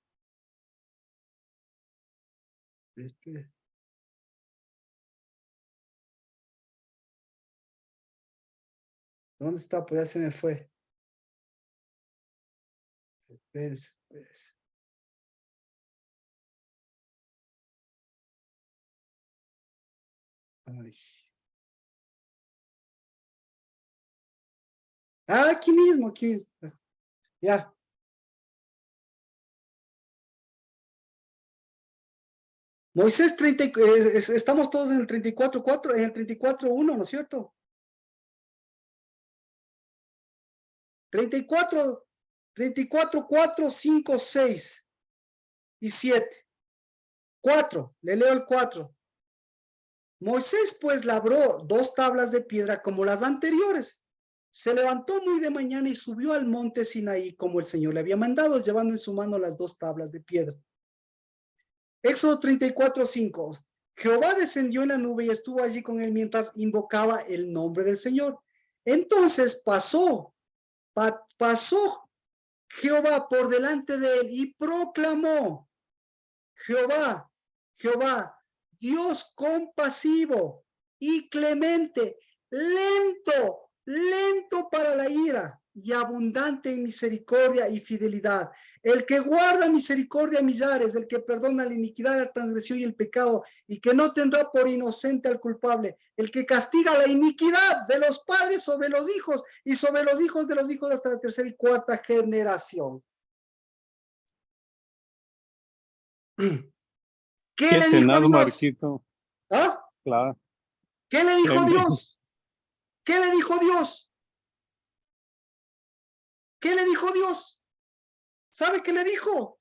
Espera. ¿Dónde está? Pues ya se me fue. Espérese. Ay. Aquí mismo, aquí. Ya. Moisés 30, estamos todos en el 34:4, en el 34:1, ¿no es cierto? 34:4, 5, 6 y 7. 4, le leo el 4. Moisés pues labró 2 tablas de piedra como las anteriores. Se levantó muy de mañana y subió al monte Sinaí como el Señor le había mandado, llevando en su mano las 2 tablas de piedra. Éxodo 34:5. Jehová descendió en la nube y estuvo allí con él mientras invocaba el nombre del Señor. Entonces pasó Jehová por delante de él y proclamó: Jehová, Dios compasivo y clemente, lento para la ira, y abundante en misericordia y fidelidad. El que guarda misericordia a millares, el que perdona la iniquidad, la transgresión y el pecado, y que no tendrá por inocente al culpable, el que castiga la iniquidad de los padres sobre los hijos y sobre los hijos de los hijos hasta la tercera y cuarta generación. ¿Qué le dijo Dios? Marquito. ¿Ah? Claro. ¿Qué le dijo Dios? ¿Qué le dijo Dios? ¿Qué le dijo Dios? ¿Sabe qué le dijo?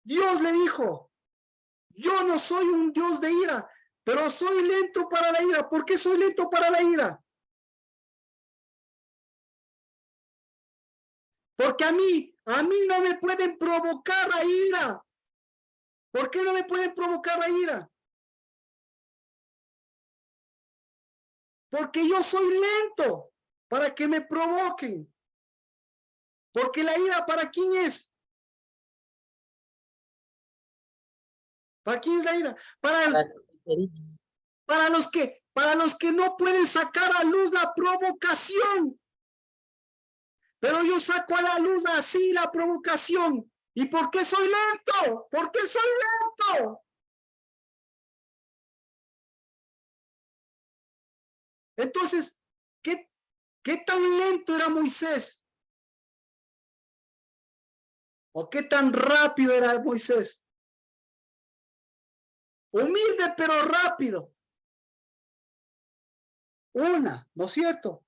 Dios le dijo, yo no soy un Dios de ira, pero soy lento para la ira. ¿Por qué soy lento para la ira? Porque a mí no me pueden provocar la ira. ¿Por qué no me pueden provocar la ira? Porque yo soy lento para que me provoquen. Porque la ira, ¿para quién es? ¿Para quién es la ira? Para los que no pueden sacar a luz la provocación. Pero yo saco a la luz así la provocación. ¿Y por qué soy lento? ¿Por qué soy lento? Entonces, ¿qué tan lento era Moisés? ¿O qué tan rápido era Moisés? Humilde pero rápido. Una, ¿no es cierto?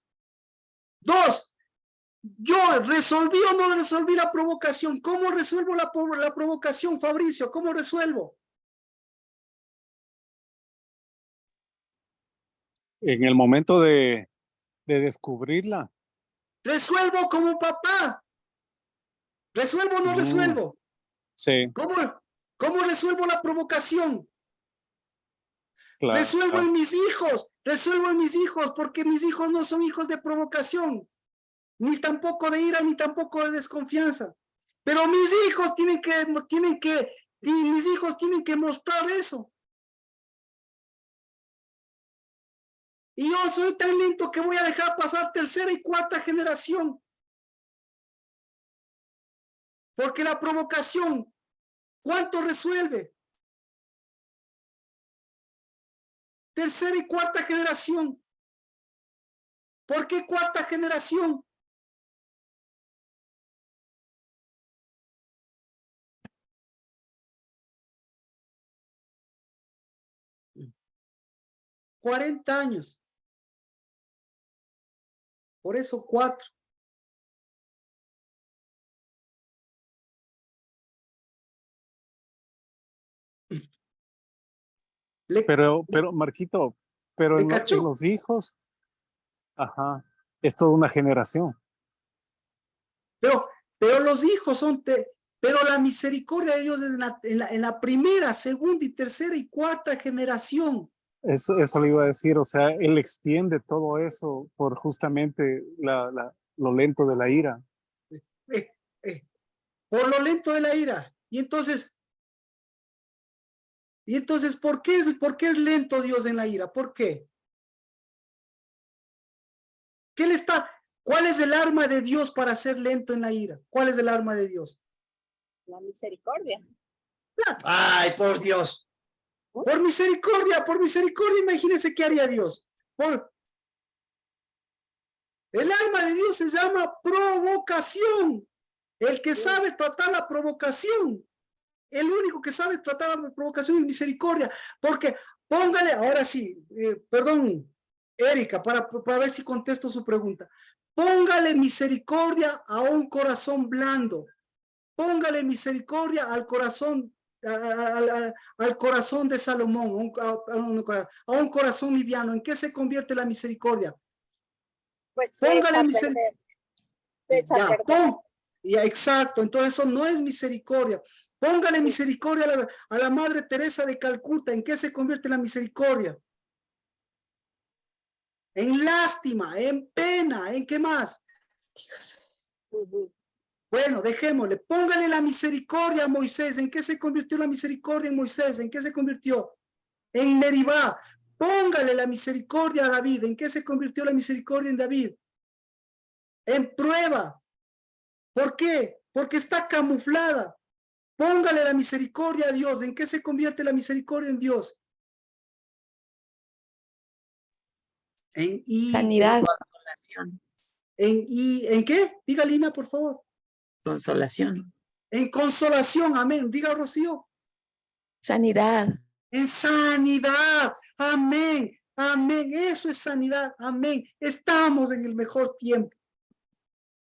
Dos, yo resolví o no resolví la provocación. ¿Cómo resuelvo la provocación, Fabricio? ¿Cómo resuelvo? En el momento de descubrirla. Resuelvo como papá. ¿Resuelvo o no resuelvo? Sí. ¿Cómo resuelvo la provocación? Claro. Resuelvo en mis hijos, porque mis hijos no son hijos de provocación, ni tampoco de ira, ni tampoco de desconfianza. Pero mis hijos tienen que mostrar eso. Y yo soy tan lento que voy a dejar pasar tercera y cuarta generación. Porque la provocación, ¿cuánto resuelve? Tercera y cuarta generación. ¿Por qué cuarta generación? $40. Por eso 4. Pero Marquito, pero en los hijos, ajá, es toda una generación. Pero los hijos son, pero la misericordia de Dios es en la primera, segunda y tercera y cuarta generación. Eso le iba a decir, o sea, él extiende todo eso por justamente lo lento de la ira. Por lo lento de la ira. Y entonces, ¿por qué es lento Dios en la ira? ¿Por qué? ¿Cuál es el arma de Dios para ser lento en la ira? ¿Cuál es el arma de Dios? La misericordia. Ay, por Dios. Por misericordia, imagínense qué haría Dios. El arma de Dios se llama provocación. El que sabe tratar la provocación, el único que sabe tratar la provocación es misericordia. Porque póngale, ahora sí, perdón, Erika, para ver si contesto su pregunta. Póngale misericordia a un corazón blando. Póngale misericordia al corazón, al corazón de Salomón, a un corazón liviano. ¿En qué se convierte la misericordia? Pues póngale misericordia. Ya, exacto, entonces eso no es misericordia. Póngale misericordia a la Madre Teresa de Calcuta. ¿En qué se convierte la misericordia? En lástima, en pena, ¿en qué más? Bueno, dejémosle. Póngale la misericordia a Moisés. ¿En qué se convirtió la misericordia en Moisés? ¿En qué se convirtió? En Meribá. Póngale la misericordia a David. ¿En qué se convirtió la misericordia en David? En prueba. ¿Por qué? Porque está camuflada. Póngale la misericordia a Dios. ¿En qué se convierte la misericordia en Dios? Sanidad. Consolación. ¿En qué? Diga, Lina, por favor. Consolación. En consolación, amén. Diga, Rocío. Sanidad. En sanidad, amén, amén. Eso es sanidad, amén. Estamos en el mejor tiempo.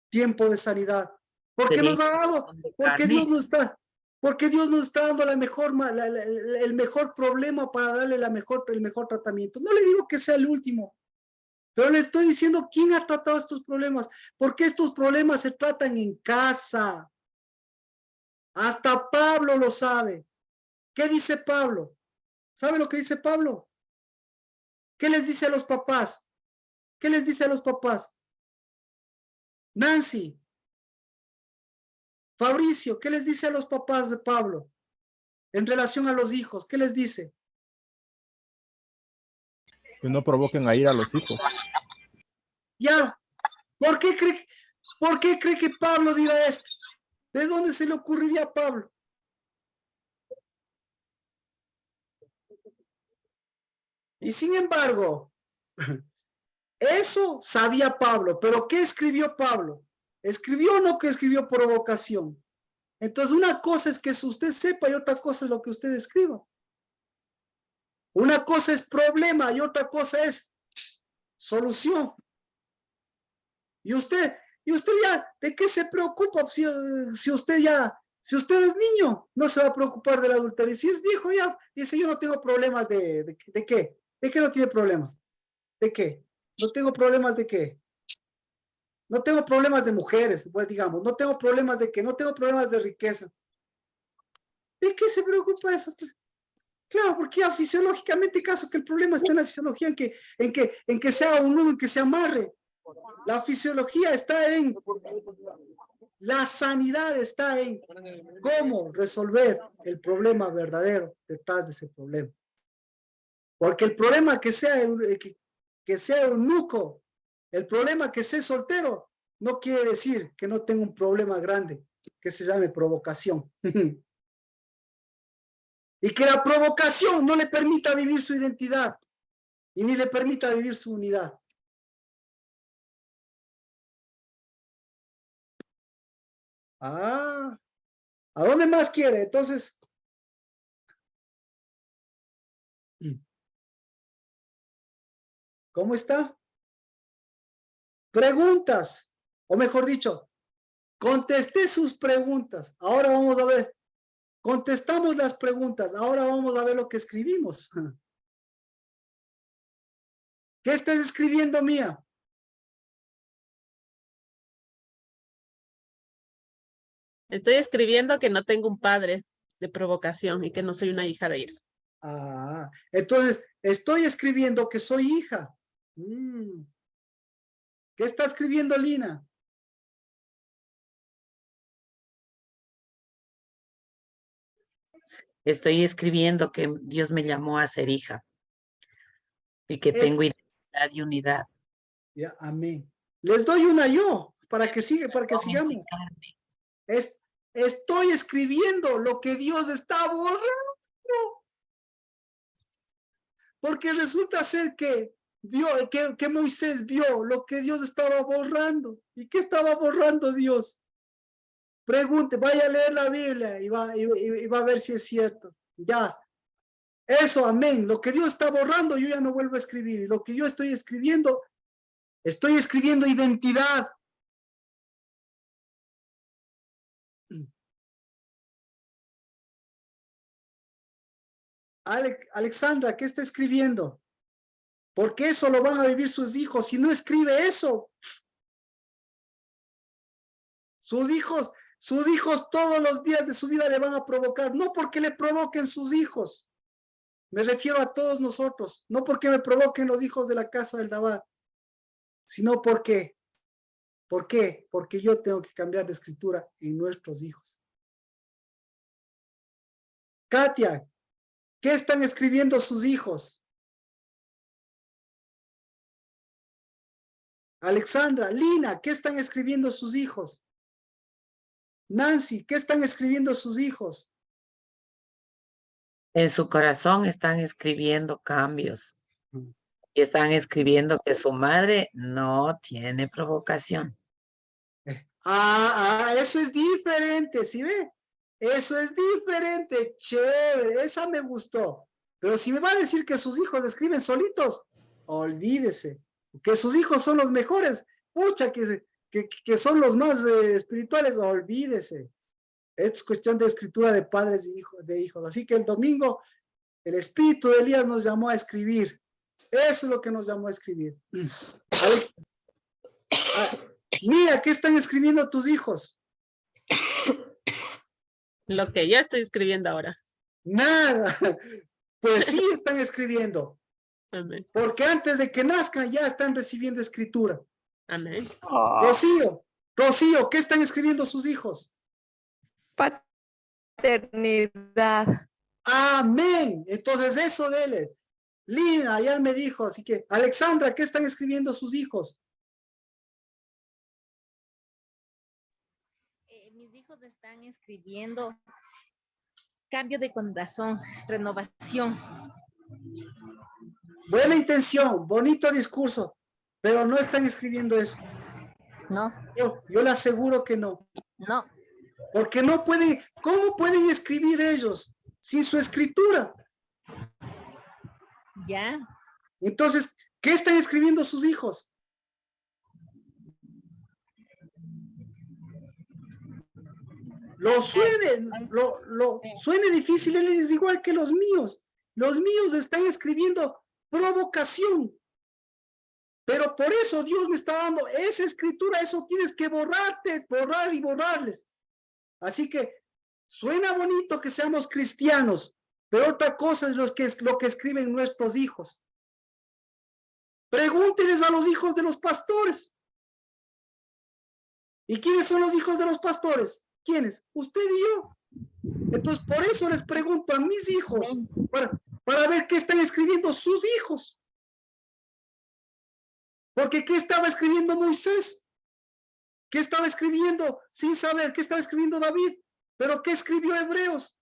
Tiempo de sanidad. ¿Por qué nos ha dado? Porque Dios nos está. Porque Dios nos está dando el mejor problema para darle el mejor tratamiento. No le digo que sea el último, pero le estoy diciendo quién ha tratado estos problemas. Porque estos problemas se tratan en casa. Hasta Pablo lo sabe. ¿Qué dice Pablo? ¿Sabe lo que dice Pablo? ¿Qué les dice a los papás? ¿Qué les dice a los papás? Nancy, Fabricio, ¿qué les dice a los papás de Pablo en relación a los hijos? ¿Qué les dice? Que no provoquen a ir a los hijos. Ya, ¿por qué cree que Pablo dirá esto? ¿De dónde se le ocurriría a Pablo? Y sin embargo, eso sabía Pablo, pero ¿qué escribió Pablo? ¿Escribió o no que escribió provocación? Entonces una cosa es que usted sepa y otra cosa es lo que usted escriba. Una cosa es problema y otra cosa es solución. Y usted ya, ¿de qué se preocupa? Si usted es niño, no se va a preocupar del adulterio. Si es viejo ya, dice yo no tengo problemas ¿de qué? ¿De qué no tiene problemas? ¿De qué? No tengo problemas de qué. No tengo problemas de mujeres, pues digamos, no tengo problemas de qué, no tengo problemas de riqueza. ¿De qué se preocupa eso? Claro, porque ya fisiológicamente, caso que el problema está en la fisiología, en que sea un nudo, en que se amarre. La fisiología está en, la sanidad está en cómo resolver el problema verdadero detrás de ese problema. Porque el problema que sea eunuco, el problema que sea soltero, no quiere decir que no tenga un problema grande que se llame provocación. Y que la provocación no le permita vivir su identidad y ni le permita vivir su unidad. ¿A dónde más quiere? Entonces, ¿cómo está? Preguntas, o mejor dicho, contesté sus preguntas. Ahora vamos a ver. Contestamos las preguntas. Ahora vamos a ver lo que escribimos. ¿Qué estás escribiendo, Mía? Estoy escribiendo que no tengo un padre de provocación y que no soy una hija de ira. Entonces, estoy escribiendo que soy hija. ¿Qué está escribiendo Lina? Estoy escribiendo que Dios me llamó a ser hija y que tengo identidad y unidad. Ya, amén. Les doy una yo para que sigamos. Estoy escribiendo lo que Dios está borrando. Porque resulta ser que Moisés vio lo que Dios estaba borrando. ¿Y qué estaba borrando Dios? Pregunte, vaya a leer la Biblia y va a ver si es cierto. Ya. Eso, amén. Lo que Dios está borrando, yo ya no vuelvo a escribir. Y lo que yo estoy escribiendo identidad. Alexandra, ¿qué está escribiendo? Porque eso lo van a vivir sus hijos. Si no escribe eso, sus hijos todos los días de su vida le van a provocar. No porque le provoquen sus hijos. Me refiero a todos nosotros. No porque me provoquen los hijos de la casa del Dabá. Sino porque. ¿Por qué? Porque yo tengo que cambiar de escritura en nuestros hijos. Katia, ¿qué están escribiendo sus hijos? Alexandra, Lina, ¿qué están escribiendo sus hijos? Nancy, ¿qué están escribiendo sus hijos? En su corazón están escribiendo cambios. Y están escribiendo que su madre no tiene provocación. Eso es diferente, ¿sí ve? Eso es diferente, chévere, esa me gustó. Pero si me va a decir que sus hijos escriben solitos, olvídese, que sus hijos son los mejores, pucha, que son los más espirituales, olvídese. Esto es cuestión de escritura de padres y hijos. Así que el domingo, el espíritu de Elías nos llamó a escribir. Eso es lo que nos llamó a escribir. Mira, ¿qué están escribiendo tus hijos? Lo que yo estoy escribiendo ahora. Nada. Pues sí están escribiendo. Amén. Porque antes de que nazcan ya están recibiendo escritura. Amén. Rocío, ¿qué están escribiendo sus hijos? Paternidad. Amén. Entonces eso dele. Lina ya me dijo, así que Alexandra, ¿qué están escribiendo sus hijos? Mis hijos están escribiendo cambio de corazón, renovación. Buena intención, bonito discurso, pero no están escribiendo eso. No. Yo le aseguro que no. No. Porque no pueden, ¿cómo pueden escribir ellos sin su escritura? Ya. Entonces, ¿qué están escribiendo sus hijos? Suene difícil, él es igual que los míos. Los míos están escribiendo provocación. Pero por eso Dios me está dando esa escritura, eso tienes que borrar y borrarles. Así que suena bonito que seamos cristianos, pero otra cosa es lo que escriben nuestros hijos. Pregúntenles a los hijos de los pastores. ¿Y quiénes son los hijos de los pastores? ¿Quiénes? Usted y yo. Entonces, por eso les pregunto a mis hijos, para ver qué están escribiendo sus hijos. Porque ¿qué estaba escribiendo Moisés? ¿Qué estaba escribiendo sin saber? ¿Qué estaba escribiendo David? ¿Pero qué escribió Hebreos?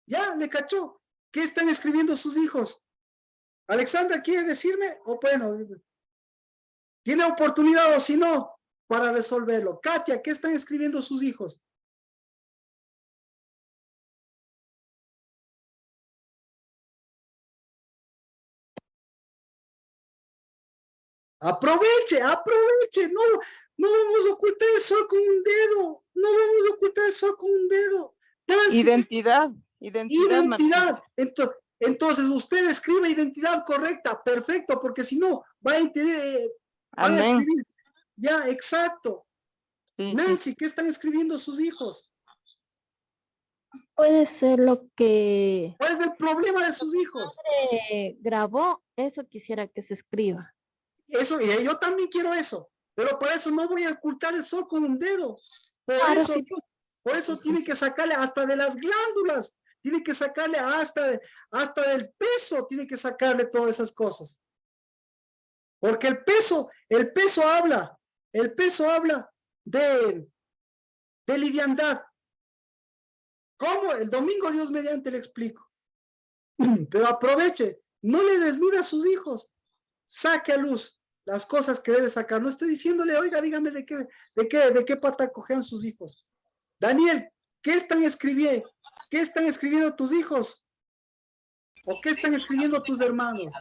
Ya, le cachó. ¿Qué están escribiendo sus hijos? Alexandra, ¿quiere decirme? O bueno, tiene oportunidad o si no, para resolverlo. Katia, ¿qué están escribiendo sus hijos? Aproveche, no vamos a ocultar el sol con un dedo, no vamos a ocultar el sol con un dedo. Identidad. Entonces usted escribe identidad correcta, perfecto, porque si no, van a escribir. Ya, exacto. Sí, Nancy, sí. ¿Qué están escribiendo sus hijos? Puede ser lo que... ¿Cuál es el problema de sus hijos? Grabó, eso quisiera que se escriba. Eso, y yo también quiero eso, pero por eso no voy a ocultar el sol con un dedo. Por eso tiene que sacarle hasta de las glándulas, tiene que sacarle hasta del peso, tiene que sacarle todas esas cosas. Porque el peso habla de liviandad. ¿Cómo? El domingo Dios mediante le explico. Pero aproveche, no le desmida a sus hijos, saque a luz las cosas que debe sacar. No estoy diciéndole, oiga, dígame de qué pata cojean sus hijos. Daniel, ¿qué están escribiendo? ¿Qué están escribiendo tus hijos? ¿O qué están escribiendo tus hermanos?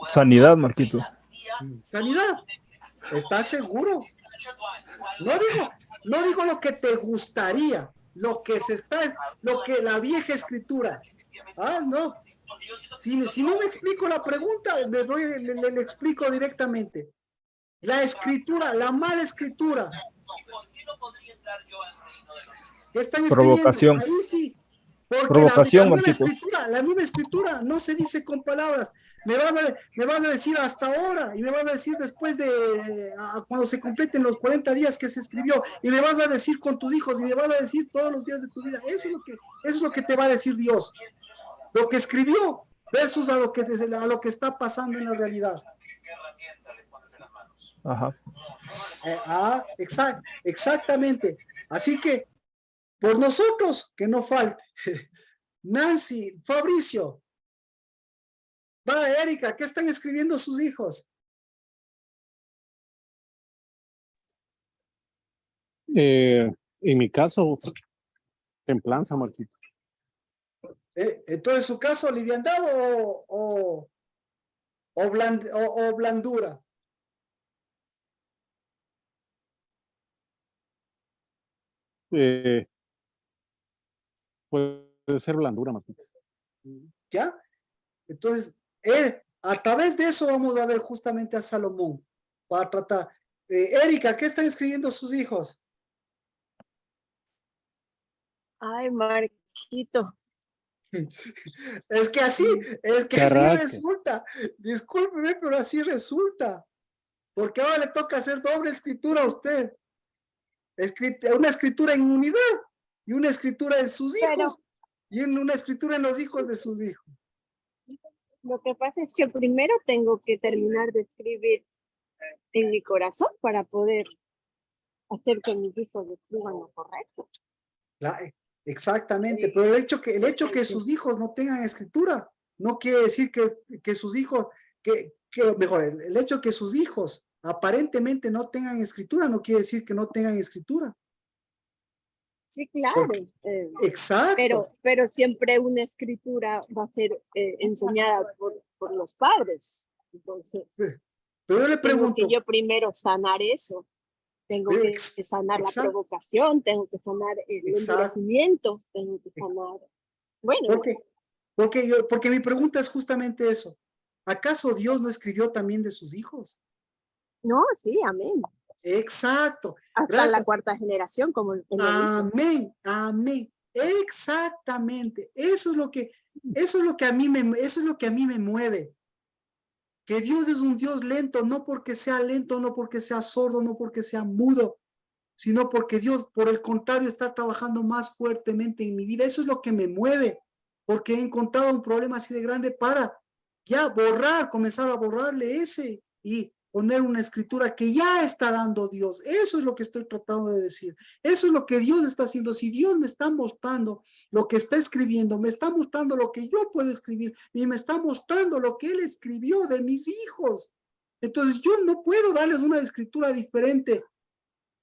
Sanidad, Marquito. Sanidad. ¿Estás seguro? No digo lo que te gustaría, lo que la vieja escritura. Ah, no. Si no me explico la pregunta, le explico directamente. La escritura, la mala escritura. ¿Qué están escribiendo? Provocación. Ahí sí. Porque provocación, la nueva escritura no se dice con palabras. Me vas a decir hasta ahora, y me vas a decir después de cuando se completen los 40 días que se escribió, y me vas a decir con tus hijos, y me vas a decir todos los días de tu vida. Eso es lo que te va a decir Dios. Lo que escribió versus a lo que está pasando en la realidad. Ajá. Exactamente. Así que, por nosotros, que no falte. Nancy, Fabricio. Va, Erika, ¿qué están escribiendo sus hijos? En mi caso, templanza, Marquito. Entonces, ¿su caso, liviandad o blandura? Puede ser blandura, Marquito. ¿Ya? Entonces, a través de eso vamos a ver justamente a Salomón para tratar. Erika, ¿qué están escribiendo sus hijos? Ay, Marquito. Es que así resulta. Discúlpeme, pero así resulta. Porque ahora le toca hacer doble escritura a usted. Una escritura en unidad y una escritura en sus hijos y una escritura en los hijos de sus hijos. Lo que pasa es que primero tengo que terminar de escribir en mi corazón para poder hacer que mis hijos escriban lo correcto. Exactamente, pero el hecho que sus hijos no tengan escritura no quiere decir que sus hijos, mejor, el hecho que sus hijos aparentemente no tengan escritura no quiere decir que no tengan escritura. Sí, claro. Exacto. Pero siempre una escritura va a ser enseñada por los padres. Entonces, pero yo le pregunto. Tengo que yo primero sanar eso. Tengo que sanar la provocación, tengo que sanar el endurecimiento, tengo que sanar. Bueno. Porque mi pregunta es justamente eso. ¿Acaso Dios no escribió también de sus hijos? No, sí, amén. Exacto. Hasta Gracias. la cuarta generación, como él amén, amén. Exactamente. Eso es lo que a mí me mueve. Que Dios es un Dios lento, no porque sea lento, no porque sea sordo, no porque sea mudo, sino porque Dios, por el contrario, está trabajando más fuertemente en mi vida. Eso es lo que me mueve, porque he encontrado un problema así de grande para ya comenzar a borrarle ese y poner una escritura que ya está dando Dios. Eso es lo que estoy tratando de decir. Eso es lo que Dios está haciendo. Si Dios me está mostrando lo que está escribiendo, me está mostrando lo que yo puedo escribir y me está mostrando lo que Él escribió de mis hijos. Entonces yo no puedo darles una escritura diferente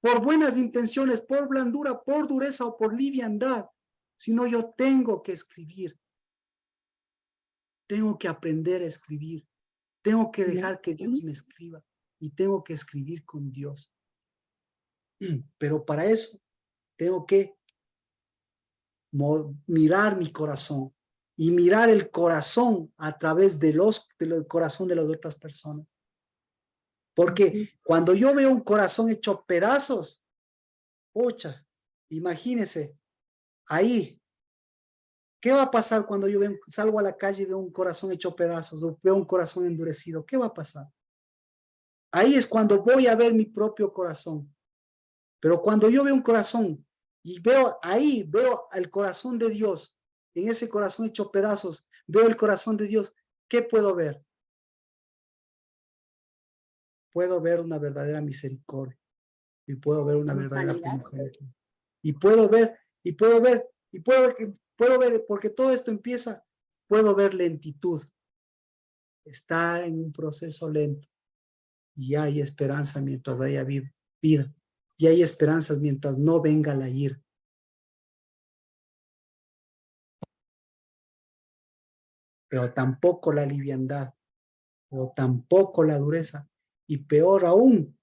por buenas intenciones, por blandura, por dureza o por liviandad, sino yo tengo que escribir. Tengo que aprender a escribir. Tengo que dejar que Dios me escriba y tengo que escribir con Dios. Pero para eso tengo que mirar mi corazón y mirar el corazón a través del corazón de las otras personas. Porque cuando yo veo un corazón hecho pedazos, pucha, imagínense, ahí, ¿qué va a pasar cuando yo salgo a la calle y veo un corazón hecho pedazos o veo un corazón endurecido? ¿Qué va a pasar? Ahí es cuando voy a ver mi propio corazón. Pero cuando yo veo un corazón y veo el corazón de Dios, en ese corazón hecho pedazos, veo el corazón de Dios, ¿qué puedo ver? Puedo ver una verdadera misericordia y puedo ver una verdadera plenitud. Y puedo ver, porque todo esto empieza, puedo ver lentitud. Está en un proceso lento. Y hay esperanza mientras haya vida. Y hay esperanzas mientras no venga la ira. Pero tampoco la liviandad, pero tampoco la dureza. Y peor aún,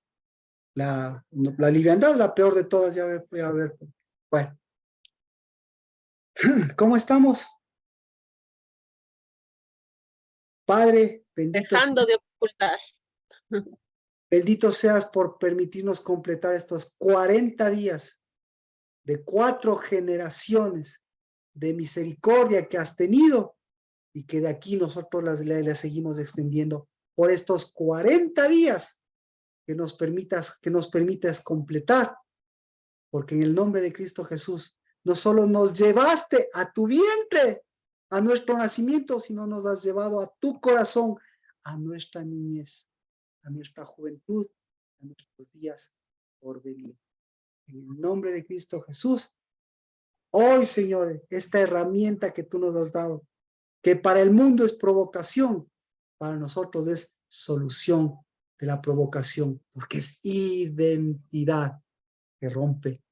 la liviandad es la peor de todas. Ya voy a ver. Bueno. ¿Cómo estamos? Padre, bendito dejando de ocultar. Bendito seas por permitirnos completar estos 40 días de 4 generaciones de misericordia que has tenido y que de aquí nosotros la seguimos extendiendo por estos 40 días que nos permitas completar, porque en el nombre de Cristo Jesús no solo nos llevaste a tu vientre, a nuestro nacimiento, sino nos has llevado a tu corazón, a nuestra niñez, a nuestra juventud a nuestros días por venir. En el nombre de Cristo Jesús, hoy, Señor, esta herramienta que tú nos has dado, que para el mundo es provocación, para nosotros es solución de la provocación, porque es identidad que rompe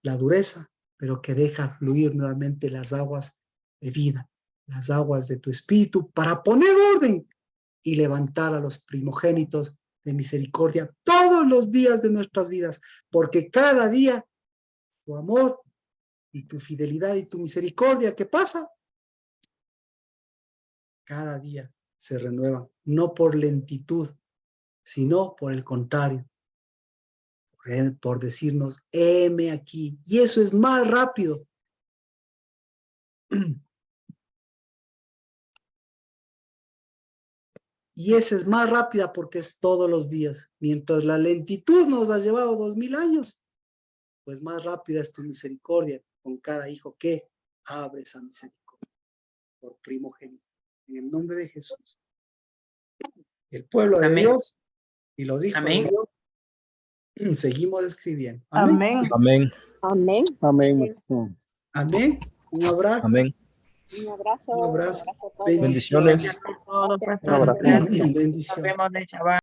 la dureza, pero que deja fluir nuevamente las aguas de vida, las aguas de tu espíritu, para poner orden y levantar a los primogénitos de misericordia todos los días de nuestras vidas, porque cada día tu amor y tu fidelidad y tu misericordia, ¿qué pasa? Cada día se renuevan, no por lentitud, sino por el contrario, por decirnos, heme aquí, y eso es más rápido. Y esa es más rápida porque es todos los días, mientras la lentitud nos ha llevado 2000 años, pues más rápida es tu misericordia con cada hijo que abre esa misericordia por primogénito. En el nombre de Jesús. El pueblo de Dios y los hijos de Dios seguimos escribiendo. Amén. Amén. Amén. Amén. Amén. Amén. Un abrazo. Amén. Un abrazo. Un abrazo. A todos. Bendiciones. Todo, pastor. Ahora. Gracias. Nos Bendiciones. vemos de Shabbat.